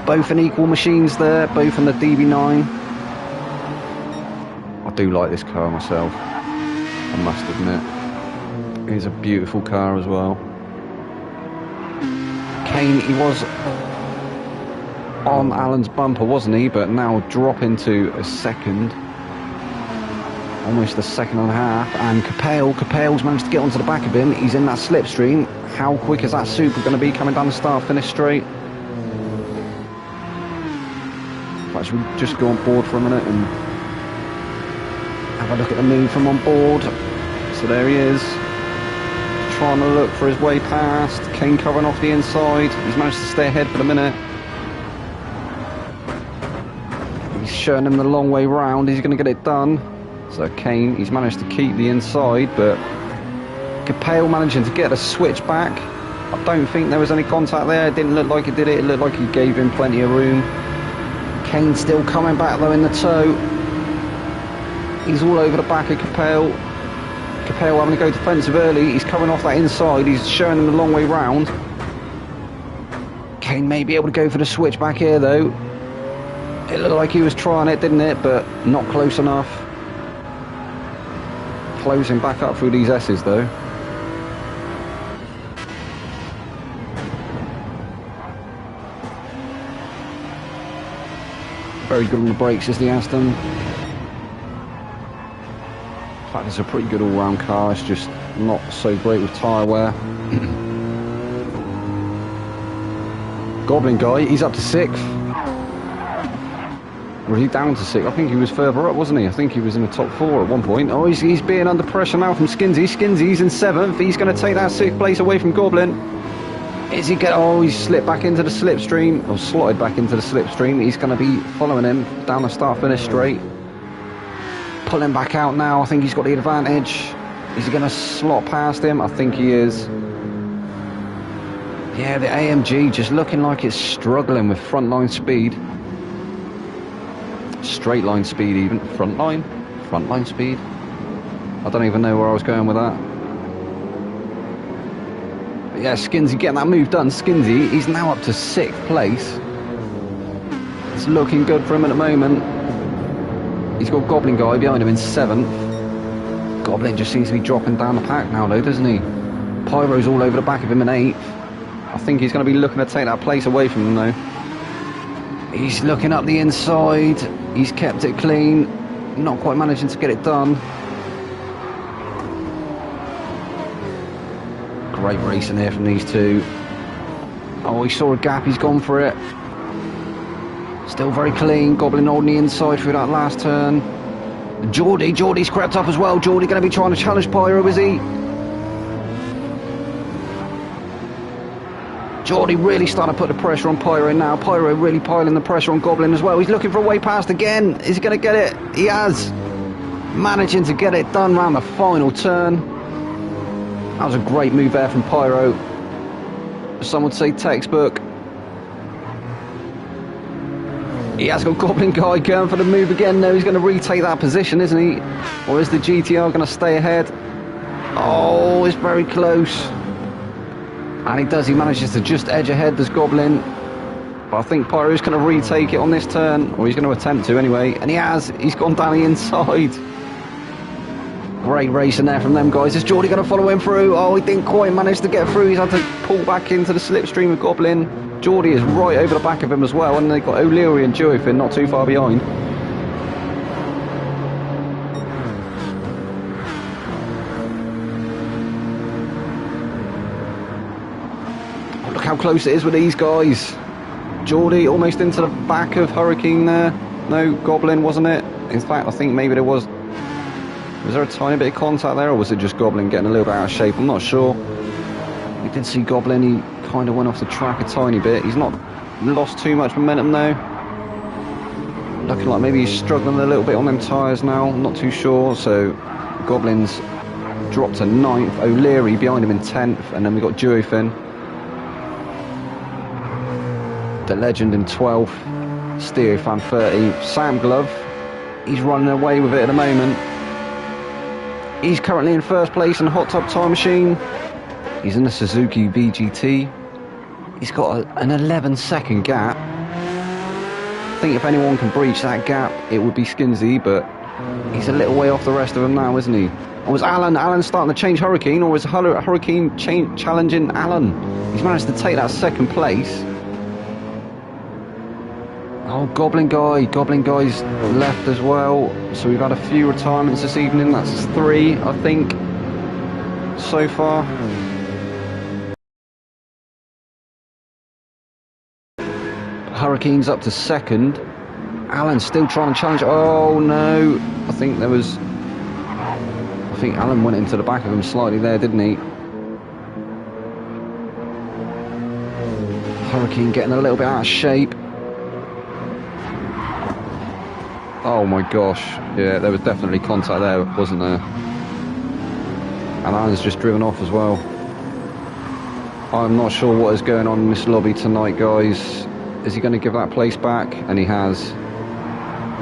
Both in equal machines there, both in the DB9. I do like this car myself, I must admit. It's a beautiful car as well. Kane, he was on Alan's bumper, wasn't he? But now dropping to a second. Almost a second and a half. And Capelle's managed to get onto the back of him. He's in that slipstream. How quick is that Super going to be coming down the start-finish straight? But should we just go on board for a minute and have a look at the move from on board? So there he is. Trying to look for his way past. Kane covering off the inside. He's managed to stay ahead for the minute. He's showing him the long way round. He's going to get it done. So Kane, he's managed to keep the inside, but Capelle managing to get a switch back. I don't think there was any contact there. It didn't look like it did it. It looked like he gave him plenty of room. Kane still coming back though in the tow. He's all over the back of Capelle. Capelle having to go defensive early. He's coming off that inside. He's showing him the long way round. Kane may be able to go for the switch back here though. It looked like he was trying it, didn't it? But not close enough. Closing back up through these S's though. Very good on the brakes is the Aston. In fact, it's a pretty good all-round car. It's just not so great with tyre wear. Goblin guy, he's up to 6th. Or is he down to 6th? I think he was further up, wasn't he? I think he was in the top 4 at one point. Oh, he's being under pressure now from Skinsey. Skinsey's in 7th. He's going to take that 6th place away from Goblin. Is he get? Oh, he's slipped back into the slipstream, or slotted back into the slipstream. He's going to be following him down the start-finish straight. Pulling back out now. I think he's got the advantage. Is he going to slot past him? I think he is. Yeah, the AMG just looking like it's struggling with front-line speed. Straight line speed even. Front line speed. I don't even know where I was going with that. But yeah, Skinsey getting that move done. Skinsey, he's now up to 6th place. It's looking good for him at the moment. He's got Goblin guy behind him in 7th. Goblin just seems to be dropping down the pack now though, doesn't he? Pyro's all over the back of him in 8th. I think he's going to be looking to take that place away from him though. He's looking up the inside. He's kept it clean. Not quite managing to get it done. Great racing here from these two. Oh, he saw a gap. He's gone for it. Still very clean. Goblin holding the inside through that last turn. Geordie's crept up as well. Geordie going to be trying to challenge Pyro, is he? Geordie really starting to put the pressure on Pyro now. Pyro really piling the pressure on Goblin as well. He's looking for a way past again. Is he going to get it? He has. Managing to get it done round the final turn. That was a great move there from Pyro. Some would say textbook. He has got Goblin Guy going for the move again. No, he's going to retake that position, isn't he? Or is the GTR going to stay ahead? Oh, it's very close. And he does. He manages to just edge ahead. There's Goblin. But I think Pyro's going to retake it on this turn. Or he's going to attempt to anyway. And he has. He's gone down the inside. Great racing there from them guys. Is Geordie going to follow him through? Oh, he didn't quite manage to get through. He's had to pull back into the slipstream of Goblin. Geordie is right over the back of him as well. And they've got O'Leary and Duofin not too far behind. Oh, look how close it is with these guys. Geordie almost into the back of Hurricane there. No, Goblin, wasn't it? In fact, I think maybe there was... Was there a tiny bit of contact there, or was it just Goblin getting a little bit out of shape? I'm not sure. We did see Goblin, he kind of went off the track a tiny bit. He's not lost too much momentum though. Looking like maybe he's struggling a little bit on them tyres now, I'm not too sure. So Goblin's dropped to 9th, O'Leary behind him in 10th, and then we've got Duofin, the legend, in 12th, Stereofan 30, Sam Glove, he's running away with it at the moment. He's currently in first place in the Hot Tub Time Machine. He's in the Suzuki VGT. He's got an 11-second gap. I think if anyone can breach that gap, it would be Skinsey, but he's a little way off the rest of them now, isn't he? Or was Alan starting to change Hurricane, or is Hurricane challenging Alan? He's managed to take that second place. Oh, Goblin Guy's left as well. So we've had a few retirements this evening. That's 3, I think, so far. Hurricane's up to 2nd. Alan's still trying to challenge. Oh no! I think Alan went into the back of him slightly there, didn't he? Hurricane getting a little bit out of shape. Oh my gosh, yeah, there was definitely contact there, wasn't there? And Alan's just driven off as well. I'm not sure what is going on in this lobby tonight, guys. Is he going to give that place back? And he has.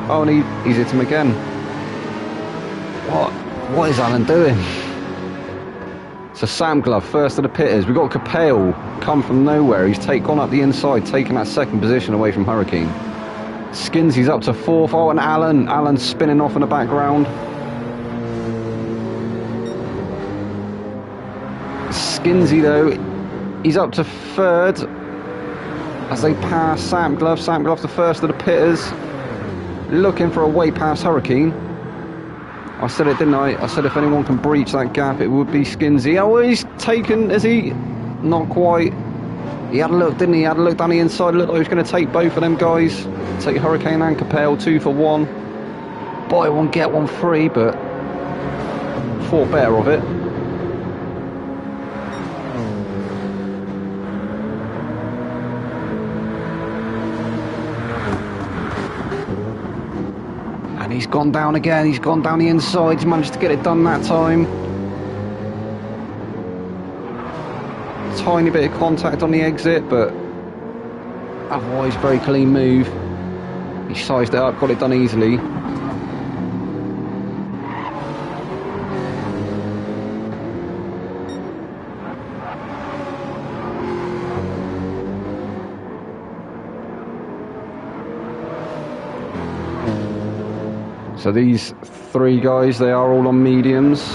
Oh, and he's hit him again. What is Alan doing? So Sam Glove, first of the pitters. We've got Capel come from nowhere. He's gone up the inside, taking that second position away from Hurricane. Skinsey's up to 4th. Oh, and Alan's spinning off in the background. Skinsey, though, he's up to 3rd as they pass Sam Glove. Sam Glove, the first of the pitters, looking for a way past Hurricane. I said it, didn't I? I said if anyone can breach that gap, it would be Skinsey. Oh, he's taken, is he? Not quite. He had a look, didn't he? He had a look down the inside. Looked like he was going to take both of them guys. Take Hurricane and Capel, 2 for 1. Buy one, get one free, but thought better of it. And he's gone down again. He's gone down the inside. He's managed to get it done that time. Tiny bit of contact on the exit, but otherwise very clean move. He sized it up, got it done easily. So these 3 guys, they are all on mediums.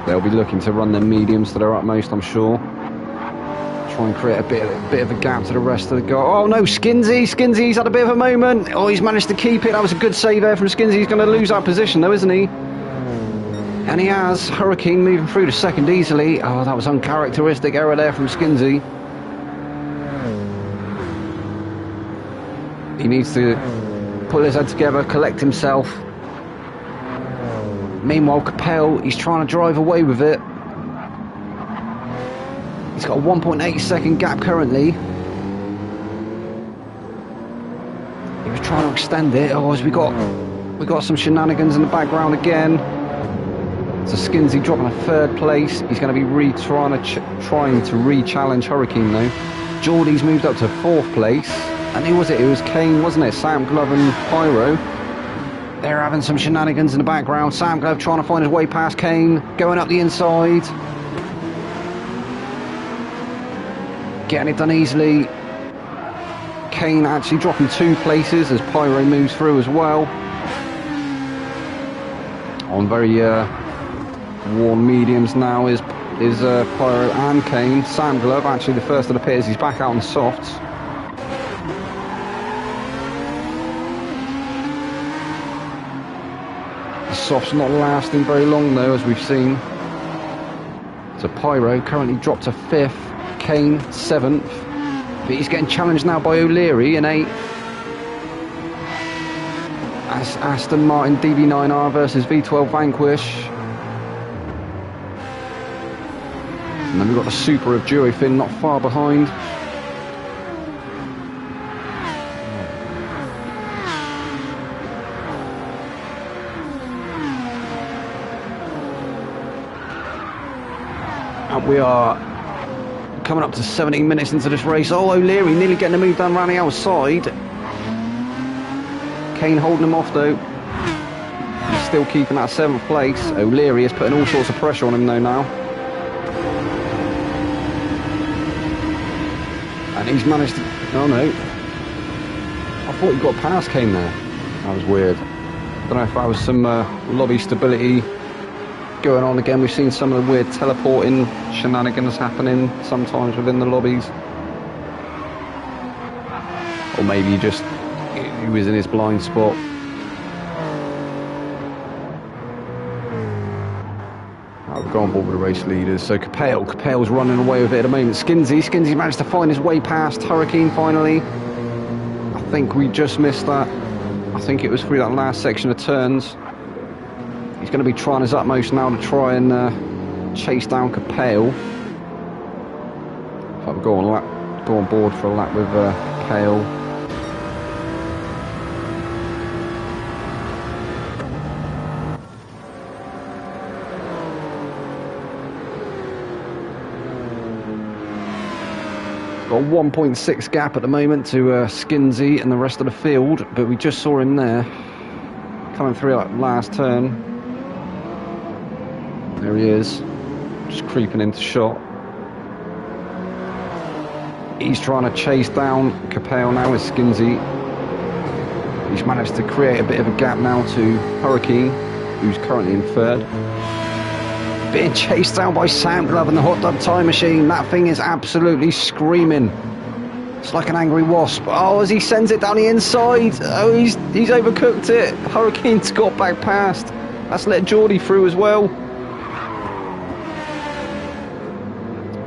They'll be looking to run their mediums to their utmost, I'm sure. Try and create a bit of a gap to the rest of the guys. Oh no, Skinsey's had a bit of a moment. Oh, he's managed to keep it. That was a good save there from Skinsey. He's going to lose that position though, isn't he? And he has. Hurricane moving through to 2nd easily. Oh, that was uncharacteristic error there from Skinsey. He needs to pull his head together, collect himself. Meanwhile, Capel, he's trying to drive away with it. He's got a 1.8 second gap currently. He was trying to extend it. Oh, as we got some shenanigans in the background again. So Skinsey dropping a 3rd place. He's going to be trying to re-challenge Hurricane though. Geordie's moved up to 4th place. And who was it? It was Kane, wasn't it? Sam Glove and Pyro. They're having some shenanigans in the background. Sam Glove trying to find his way past Kane. Going up the inside. Getting it done easily. Kane actually dropping 2 places as Pyro moves through as well. On very worn mediums now is Pyro and Kane. Sam Glove actually the first of the pairs. He's back out on the softs. The softs not lasting very long though, as we've seen. So Pyro currently dropped to 5th. Kane 7th. But he's getting challenged now by O'Leary in 8th. Aston Martin DB9R versus V12 Vanquish. And then we've got the Super of Durofin not far behind. And we are coming up to 17 minutes into this race. Oh, O'Leary nearly getting a move done around the outside. Kane holding him off though. He's still keeping that 7th place. O'Leary is putting all sorts of pressure on him though now. And he's managed to... Oh no. I thought he got past Kane there. That was weird. I don't know if that was some lobby stability going on again. We've seen some of the weird teleporting shenanigans happening sometimes within the lobbies. Or maybe he was in his blind spot. We'll go on board with the race leaders. So Capel's running away with it at the moment. Skinsey managed to find his way past Hurricane finally. I think we just missed that. I think it was through that last section of turns. He's going to be trying his utmost now to try and chase down Capel. If I would go on board for a lap with Capel. Got a 1.6 gap at the moment to Skinsey and the rest of the field, but we just saw him there coming through that last turn. There he is, just creeping into shot. He's trying to chase down Capel now with Skinsey. He's managed to create a bit of a gap now to Hurricane, who's currently in 3rd. Being chased down by Sam Glove and the hot dog time machine. That thing is absolutely screaming. It's like an angry wasp. Oh, as he sends it down the inside. Oh, he's overcooked it. Hurricane's got back past. That's let Geordie through as well.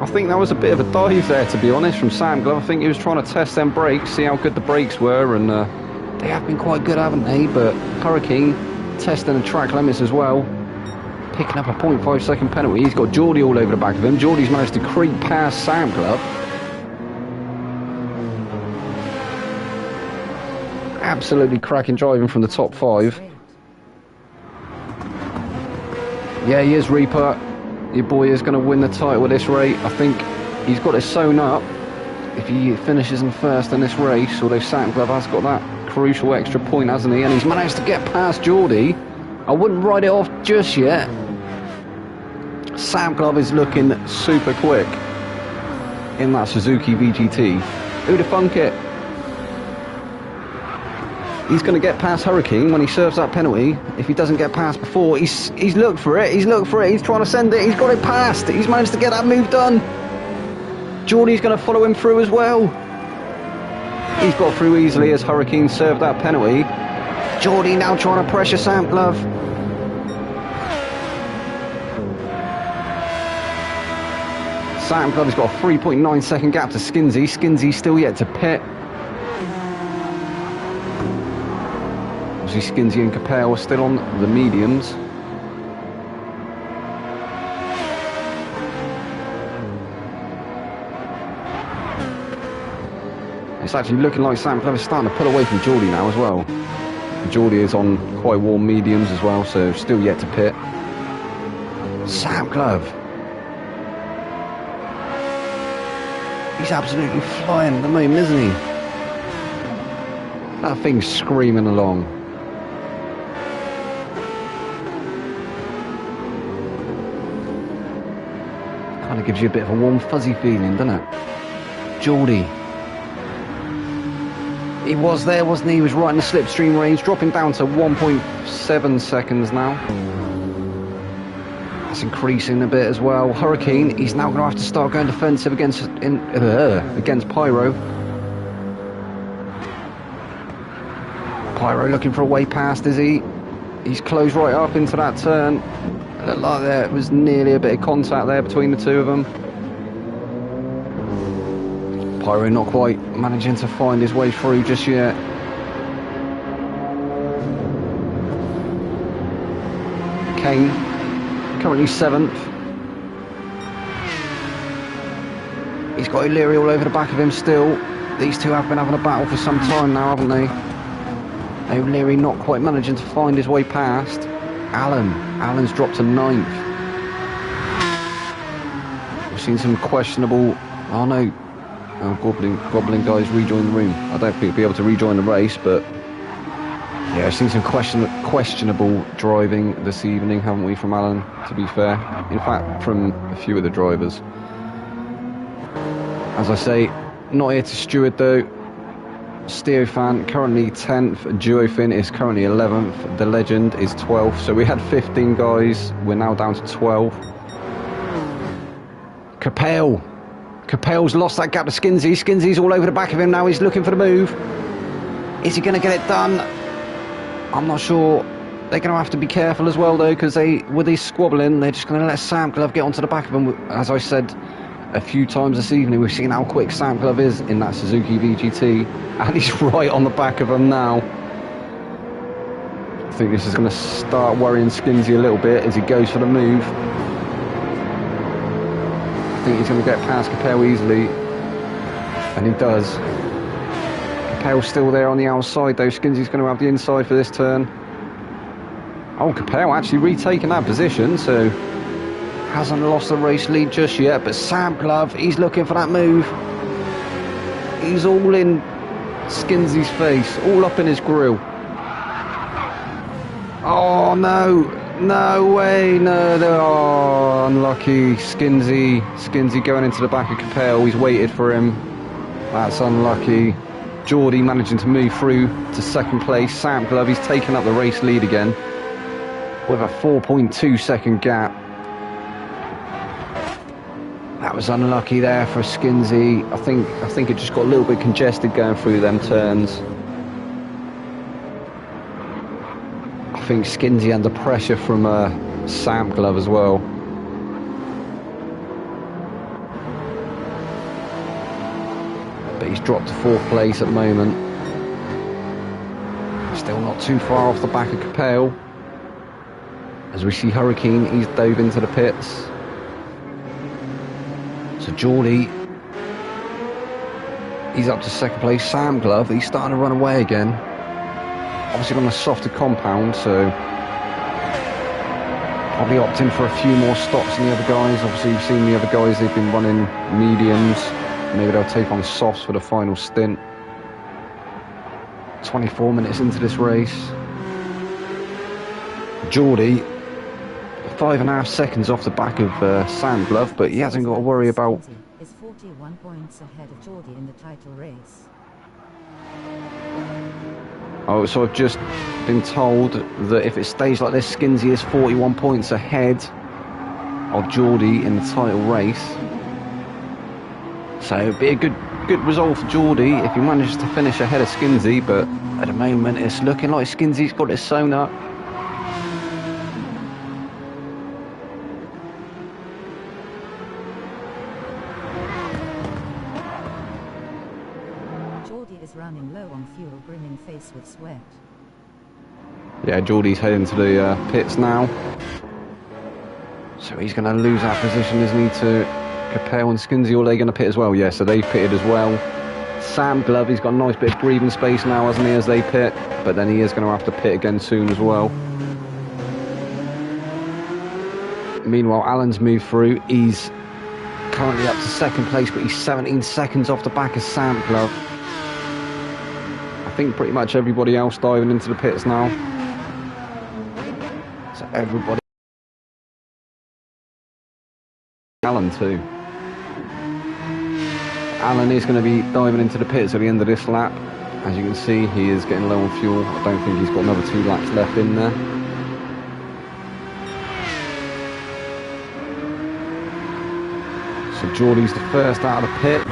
I think that was a bit of a dive there, to be honest, from Sam Glove. I think he was trying to test them brakes, see how good the brakes were, and they have been quite good, haven't they? But Hurricane testing the track limits as well. Picking up a 0.5 second penalty. He's got Geordie all over the back of him. Geordie's managed to creep past Sam Glove. Absolutely cracking driving from the top 5. Yeah, he is, Reaper. Your boy is going to win the title at this rate. I think he's got it sewn up if he finishes in 1st in this race, although Sam Glove has got that crucial extra point, hasn't he? And he's managed to get past Geordie. I wouldn't write it off just yet. Sam Glove is looking super quick in that Suzuki VGT. Who'd have thunk it? He's going to get past Hurricane when he serves that penalty. If he doesn't get past before, he's looked for it. He's trying to send it. He's got it past. He's managed to get that move done. Geordie's going to follow him through as well. He's got through easily as Hurricane served that penalty. Geordie now trying to pressure Sam Glove. Sam Glove has got a 3.9 second gap to Skinsey. Skinsey still yet to pit. Obviously Skinsey and Capel are still on the mediums. It's actually looking like Sam Glover's starting to pull away from Geordie now as well. Geordie is on quite warm mediums as well, so still yet to pit. Sam Glove. He's absolutely flying at the moment, isn't he? That thing's screaming along. Kind of gives you a bit of a warm fuzzy feeling, doesn't it? Geordie. He was there, wasn't he? He was right in the slipstream range, dropping down to 1.7 seconds now. That's increasing a bit as well. Hurricane, he's now going to have to start going defensive against Pyro. Pyro looking for a way past, is he? He's closed right up into that turn. It looked like there was nearly a bit of contact there between the two of them. Pyro not quite managing to find his way through just yet. Kane, currently 7th. He's got O'Leary all over the back of him still. These two have been having a battle for some time now, haven't they? O'Leary not quite managing to find his way past. Allen's dropped to 9th. We've seen some questionable... Oh no. Oh, Goblin guys rejoin the room. I don't think he'll be able to rejoin the race, but yeah, I've seen some questionable driving this evening, haven't we, from Allen, to be fair. In fact, from a few of the drivers. As I say, not here to steward though. Steofan currently 10th, Duofin is currently 11th, the Legend is 12th, so we had 15 guys, we're now down to 12. Capel's lost that gap to Skinsey. Skinsy's all over the back of him now. He's looking for the move. Is he going to get it done? I'm not sure. They're going to have to be careful as well, though, because with these squabbling, they're just going to let Sam Glove get onto the back of him. As I said a few times this evening, we've seen how quick Sam Glove is in that Suzuki VGT, and he's right on the back of him now. I think this is going to start worrying Skinsey a little bit as he goes for the move. I think he's going to get past Capel easily, and he does. Capel's still there on the outside though. Skinsy's going to have the inside for this turn. Oh, Capel actually retaking that position, so hasn't lost the race lead just yet, but Sam Glove, he's looking for that move. He's all in Skinsy's face, all up in his grill. Oh no! No way, no, oh, unlucky. Skinsy going into the back of Capel. He's waited for him. That's unlucky. Geordie managing to move through to 2nd place. Sam Glove, he's taken up the race lead again with a 4.2 second gap. That was unlucky there for Skinsy. I think it just got a little bit congested going through them turns. I think Skinsy under pressure from Sam Glove as well. But he's dropped to 4th place at the moment. Still not too far off the back of Capel. As we see Hurricane, he's dove into the pits. So Geordie, he's up to 2nd place. Sam Glove, he's starting to run away again. Obviously on a softer compound, so probably opting for a few more stops than the other guys. Obviously you've seen the other guys, they've been running mediums. Maybe they'll take on softs for the final stint. 24 minutes into this race. Geordie, 5.5 seconds off the back of Sam Glove, but he hasn't got to worry about... is 41 points ahead of Geordie in the title race. Oh, so I've just been told that if it stays like this, Skinsy is 41 points ahead of Geordie in the title race. So it'd be a good result for Geordie if he manages to finish ahead of Skinsy, but at the moment it's looking like Skinsy's got it sewn up. Running low on fuel, grinning face with sweat. Yeah, Geordie's heading to the pits now. So he's going to lose that position, isn't he, to Capel and Skinsy, or are they going to pit as well? Yeah, so they've pitted as well. Sam Glove, he's got a nice bit of breathing space now, hasn't he, as they pit, but then he is going to have to pit again soon as well. Meanwhile, Alan's moved through. He's currently up to second place, but he's 17 seconds off the back of Sam Glove. I think pretty much everybody else diving into the pits now. So everybody. Alan too. Alan is going to be diving into the pits at the end of this lap. As you can see, he is getting low on fuel. I don't think he's got another 2 laps left in there. So Geordie's the first out of the pits.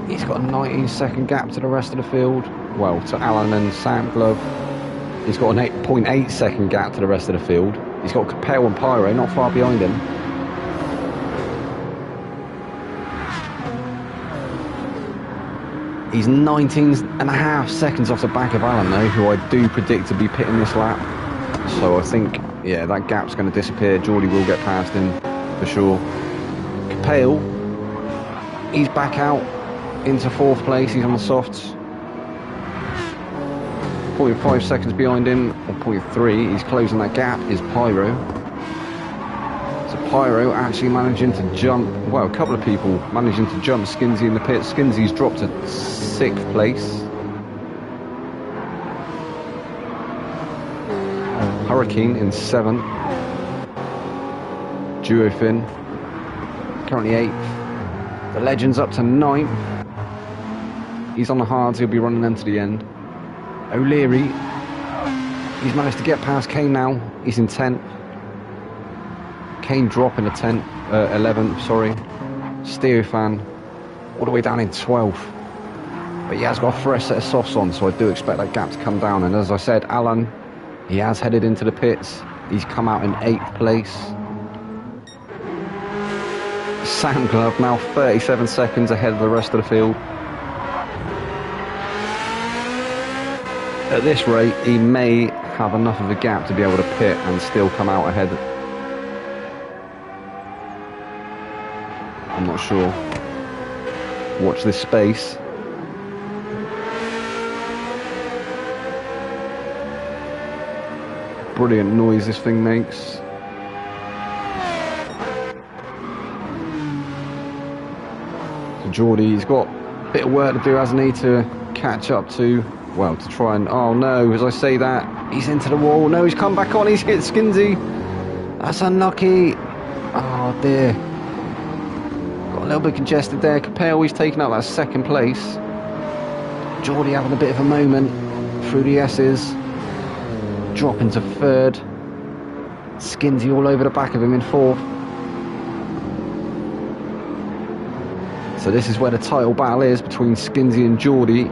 He's got a 19-second gap to the rest of the field. Well, to Alan and Sam Glove. He's got an 8.8 second gap to the rest of the field. He's got Capel and Pyro not far behind him. He's 19.5 seconds off the back of Alan though, who I do predict to be pitting this lap. So I think, yeah, that gap's going to disappear. Geordie will get past him for sure. Capel, he's back out into 4th place. He's on the softs. 0.5 seconds behind him, or 0.3. He's closing that gap. Is Pyro. So Pyro actually managing to jump. Well, a couple of people managing to jump Skinsy in the pit. Skinsy's dropped to 6th place. Hurricane in 7th. Duofin currently 8th. The Legend's up to 9th. He's on the hards. He'll be running them to the end. O'Leary, he's managed to get past Kane now. He's in 10th. Kane dropping to 10th, 11th, sorry. Stereofan all the way down in 12th. But he has got a fresh set of softs on, so I do expect that gap to come down. And as I said, Alan, he has headed into the pits. He's come out in 8th place. Sam Glove now 37 seconds ahead of the rest of the field. At this rate, he may have enough of a gap to be able to pit and still come out ahead. I'm not sure. Watch this space. Brilliant noise this thing makes. So Geordie's got a bit of work to do, hasn't he, to catch up to... Well, to try and... Oh no, as I say that, he's into the wall. No, he's come back on. He's hit Skinsy. That's unlucky. Oh dear. Got a little bit congested there. Capel, he's taken up that 2nd place. Geordie having a bit of a moment through the S's. Dropping to 3rd. Skinsy all over the back of him in 4th. So this is where the title battle is between Skinsy and Geordie.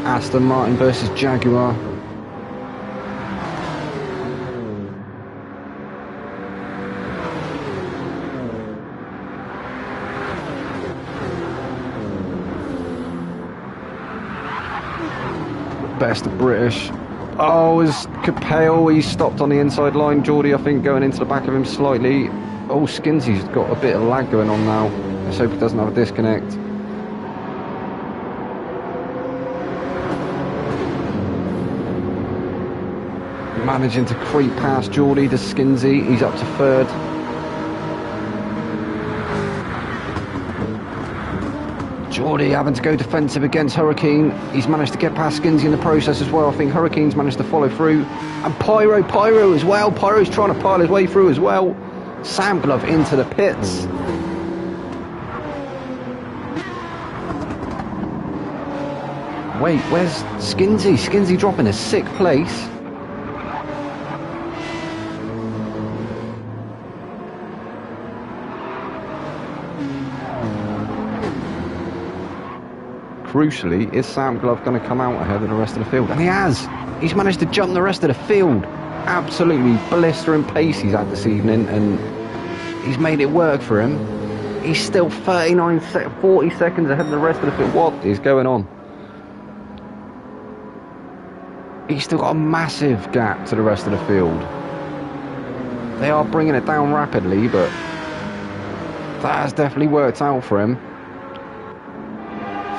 Aston Martin versus Jaguar. Best of British. Oh, is Capel, he's stopped on the inside line. Geordie, I think, going into the back of him slightly. Oh, Skinsy's got a bit of lag going on now. Let's hope he doesn't have a disconnect. Managing to creep past Geordie to Skinsy. He's up to 3rd. Geordie having to go defensive against Hurricane. He's managed to get past Skinsy in the process as well. I think Hurricane's managed to follow through. And Pyro as well. Pyro's trying to pile his way through as well. Sam Glove into the pits. Wait, where's Skinsy? Skinsy dropping to 6th place. Crucially, is Sam Glove going to come out ahead of the rest of the field? And he has! He's managed to jump the rest of the field. Absolutely blistering pace he's had this evening, and he's made it work for him. He's still 40 seconds ahead of the rest of the field. What is going on? He's still got a massive gap to the rest of the field. They are bringing it down rapidly, but that has definitely worked out for him.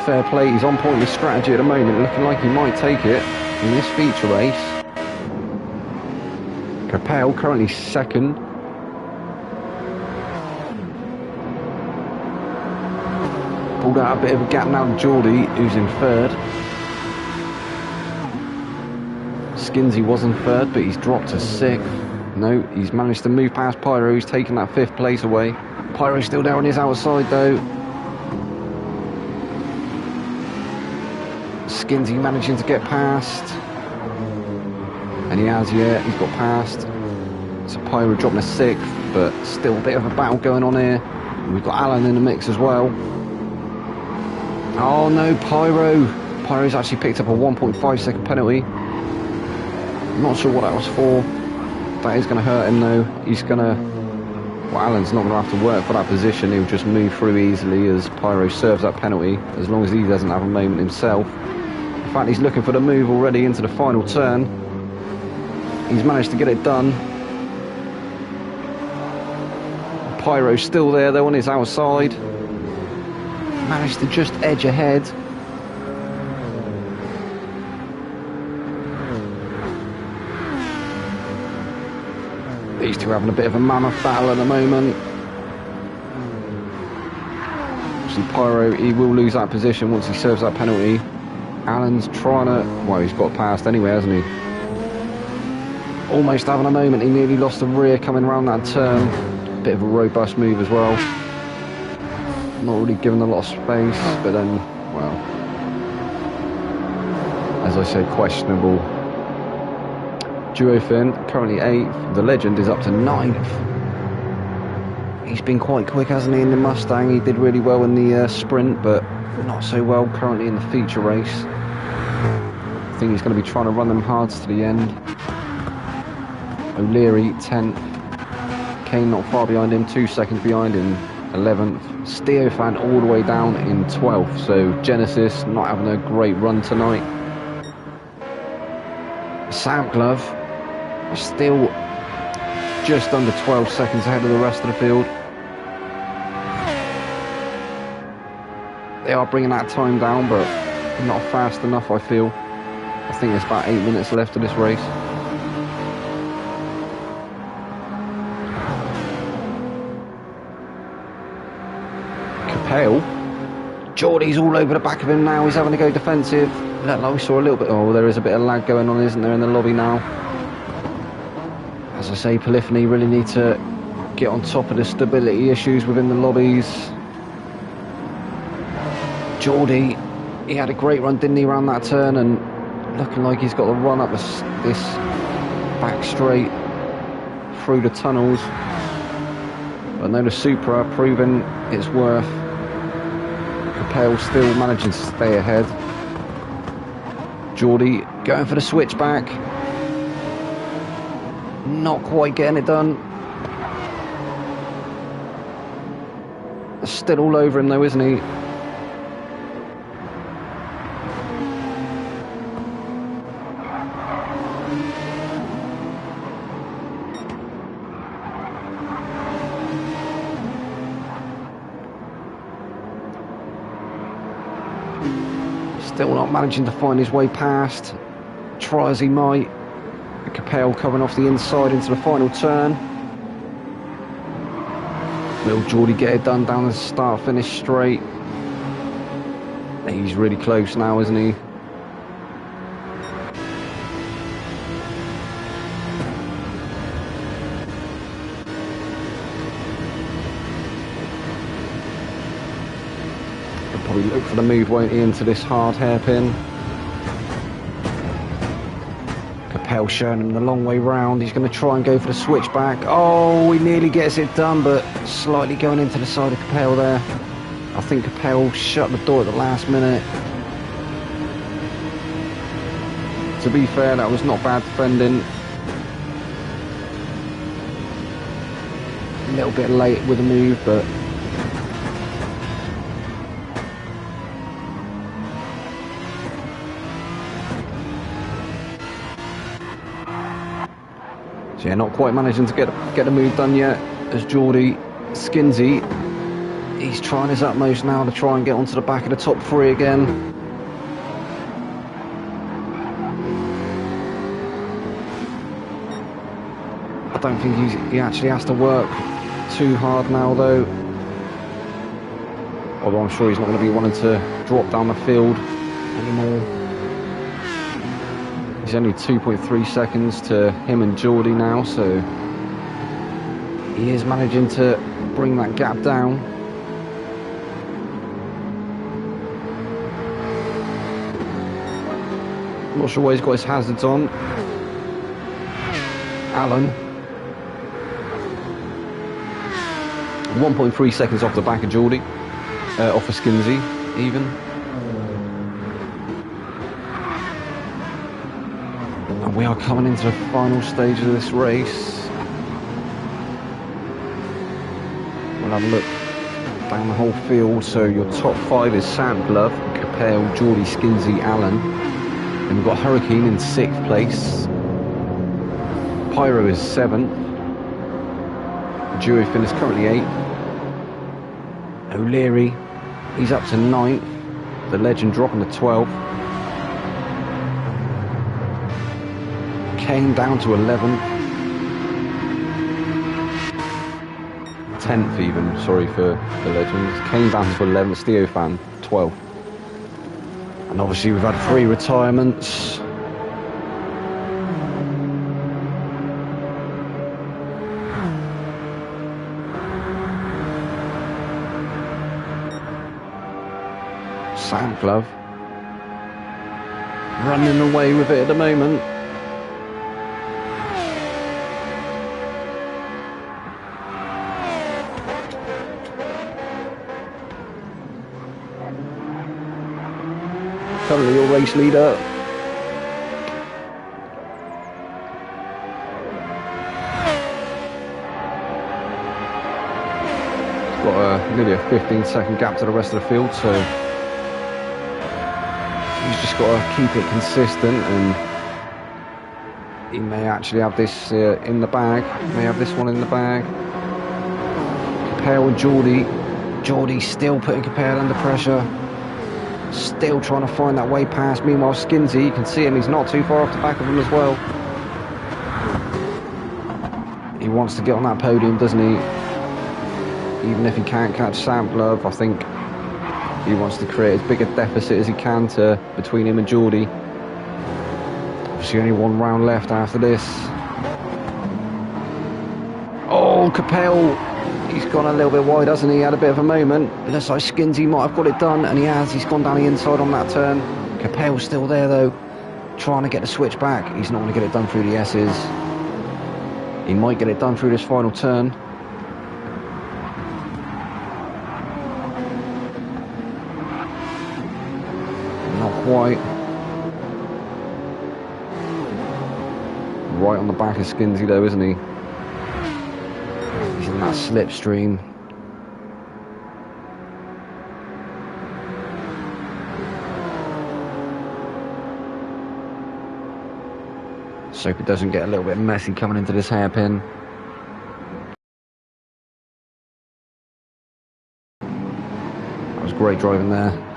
Fair play, he's on point with strategy at the moment, looking like he might take it in this feature race. Capel currently second. Pulled out a bit of a gap now to Geordie, who's in third. Skinsy was in third, but he's dropped to sixth. No, he's managed to move past Pyro, who's taken that fifth place away. Pyro's still there on his outside though. Skinsy managing to get past. And he has, yeah, he's got past. So Pyro dropping to sixth, but still a bit of a battle going on here. And we've got Alan in the mix as well. Oh no, Pyro. Pyro's actually picked up a 1.5 second penalty. Not sure what that was for. That is going to hurt him though. He's going to... Well, Alan's not going to have to work for that position. He'll just move through easily as Pyro serves that penalty, as long as he doesn't have a moment himself. In fact, he's looking for the move already into the final turn. He's managed to get it done. Pyro's still there though on his outside. Managed to just edge ahead. These two are having a bit of a mammoth battle at the moment. See, Pyro, he will lose that position once he serves that penalty. Alan's trying to... Well, he's got past anyway, hasn't he? Almost having a moment. He nearly lost the rear coming around that turn. Bit of a robust move as well. Not really given a lot of space, but then, well... As I say, questionable. Duofin, currently 8th. The Legend is up to 9th. He's been quite quick, hasn't he, in the Mustang? He did really well in the sprint, but not so well currently in the feature race. I think he's going to be trying to run them hards to the end. O'Leary, 10th. Kane not far behind him, 2 seconds behind in 11th. Steofan all the way down in 12th. So Genesis not having a great run tonight. Sam Glove still just under 12 seconds ahead of the rest of the field. They are bringing that time down, but not fast enough, I feel. I think there's about 8 minutes left of this race. Capel. Geordie's all over the back of him now. He's having to go defensive. Looked like we saw a little bit... Oh, there is a bit of lag going on, isn't there, in the lobby now? As I say, Polyphony really need to get on top of the stability issues within the lobbies. Geordie, he had a great run, didn't he, around that turn, and looking like he's got the run up this back straight through the tunnels. But no, the Supra proving its worth. Capel still managing to stay ahead. Geordie going for the switchback. Not quite getting it done. Still all over him though, isn't he? Still not managing to find his way past. Try as he might. Capel coming off the inside into the final turn. Will Geordie get it done down the start-finish straight? He's really close now, isn't he? He'll probably look for the move, won't he, into this hard hairpin. Capel showing him the long way round. He's going to try and go for the switchback. Oh, he nearly gets it done, but slightly going into the side of Capel there. I think Capel shut the door at the last minute. To be fair, that was not bad defending. A little bit late with the move, but... So yeah, not quite managing to get the move done yet, as Geordie. Skinsy, He's trying his utmost now to try and get onto the back of the top three again. I don't think he actually has to work too hard now though. Although I'm sure he's not going to be wanting to drop down the field anymore. He's only 2.3 seconds to him and Geordie now, so he is managing to bring that gap down. I'm not sure why he's got his hazards on. Alan. 1.3 seconds off the back of Geordie. Off of Skinsey, even. And we are coming into the final stage of this race. We'll have a look down the whole field. So your top five is Sam Glove, Capel, Geordie, Skinsey, Allen. Then we've got Hurricane in 6th place. Pyro is 7th. Duo Finn is currently 8th. O'Leary, he's up to 9th. The Legend dropping to 12th. Kane down to 11th. 10th even, sorry for the Legends. Kane down to 11th, Theo Fan 12th. And obviously we've had 3 retirements. Sam Glove running away with it at the moment. Currently your race leader. He's got nearly a 15-second gap to the rest of the field, so he's just got to keep it consistent, and he may actually have this in the bag. May have this one in the bag. Capel and Geordie. Geordie still putting Capel under pressure. Still trying to find that way past. Meanwhile, Skinsey, you can see him. He's not too far off the back of him as well. He wants to get on that podium, doesn't he? Even if he can't catch Sam Glove, I think he wants to create as big a deficit as he can between him and Geordie. Obviously only 1 round left after this. Oh, Capel, he's gone a little bit wide, hasn't he? He had a bit of a moment. It looks like Skinsey might have got it done, and he has. He's gone down the inside on that turn. Capel's still there though, trying to get the switch back. He's not going to get it done through the S's. He might get it done through this final turn. Quite right on the back of Skinsey though, isn't he? He's in that slipstream. So hope it doesn't get a little bit messy coming into this hairpin. That was great driving there.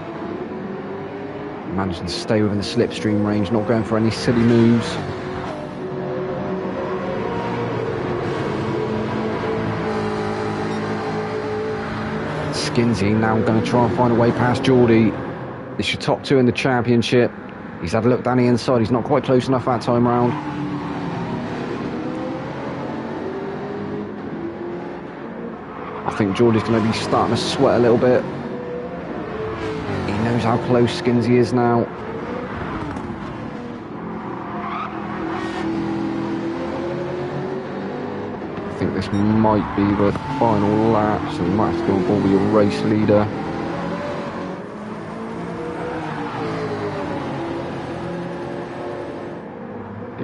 Managing to stay within the slipstream range, not going for any silly moves. Skinsey now going to try and find a way past Geordie. It's your top 2 in the championship. He's had a look down the inside. He's not quite close enough that time round. I think Geordie's going to be starting to sweat a little bit. He knows how close Skinsey is now. I think this might be the final lap, so we might have to go on board with your race leader.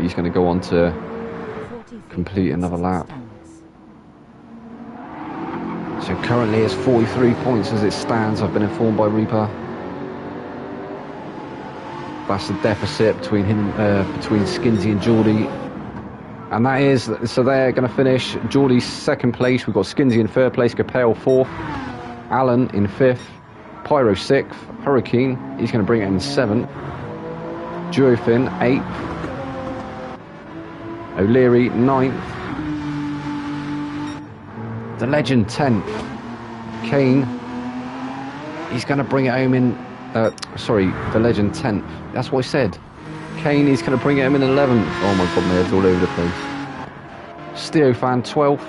He's going to go on to complete another lap. So currently it's 43 points as it stands, I've been informed by Reaper. That's the deficit between him, between Skinsey and Geordie. And that is, so they're going to finish. Geordie's 2nd place, we've got Skinsey in 3rd place, Capel 4th. Allen in 5th, Pyro 6th, Hurricane, he's going to bring it in 7th, Duofin 8th, O'Leary 9th, the Legend 10th, Kane, he's going to bring it home in, the Legend 10th, that's what I said. Kane, he's going to bring it home in 11th. Oh my god, my head's all over the place. Stereofan 12th,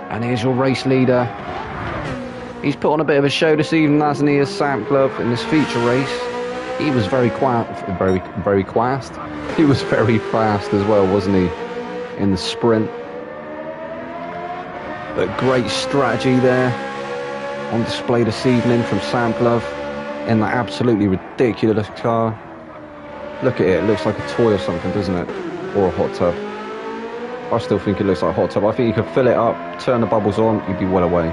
and here's your race leader. He's put on a bit of a show this evening, hasn't he, as Samp Glove in this feature race. He was very fast. He was very fast as well, wasn't he, in the sprint. But great strategy there on display this evening from Samp Glove in that absolutely ridiculous car. Look at it, it looks like a toy or something, doesn't it? Or a hot tub. I still think it looks like a hot tub. I think you could fill it up, turn the bubbles on, you'd be well away.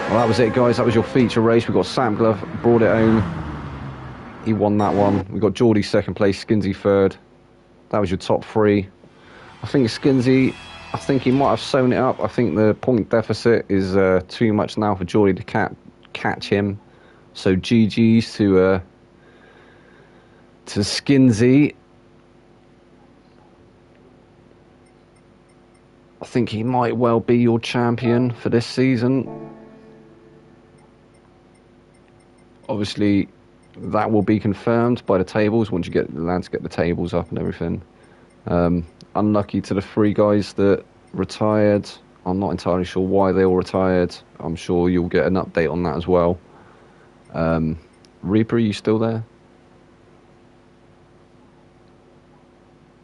Well, that was it, guys. That was your feature race. We got Samp Glove, brought it home. He won that one. We got Geordie 2nd place, Skinsey 3rd. That was your top 3. I think Skinsey, I think he might have sewn it up. I think the point deficit is too much now for Geordie to catch him. So GG's to Skinsey. I think he might well be your champion for this season. Obviously, that will be confirmed by the tables once you get the lads get the tables up and everything. Unlucky to the 3 guys that retired. I'm not entirely sure why they all retired. I'm sure you'll get an update on that as well. Reaper, are you still there?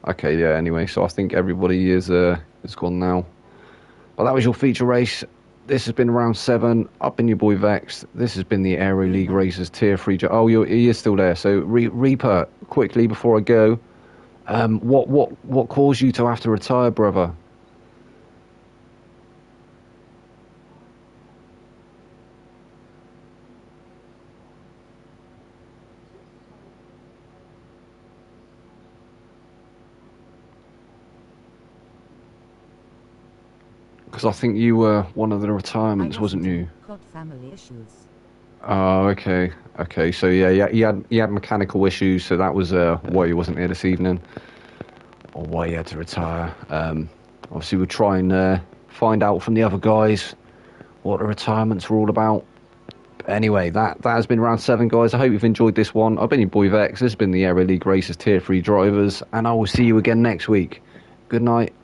Okay, yeah, anyway, so I think everybody is gone now. But that was your feature race. This has been round 7. Up in your boy Vex. This has been the Aero League Racers Tier 3. Oh, he is still there. So, Reaper, quickly before I go, what caused you to have to retire, brother? Because I think you were one of the retirements, wasn't you? Got family issues. Oh, okay. Okay, so yeah, he had mechanical issues, so that was why he wasn't here this evening. Or why he had to retire. Obviously, we'll try and find out from the other guys what the retirements were all about. But anyway, that has been round 7, guys. I hope you've enjoyed this one. I've been your boy Vex. This has been the Aero League Racers Tier 3 drivers, and I will see you again next week. Good night.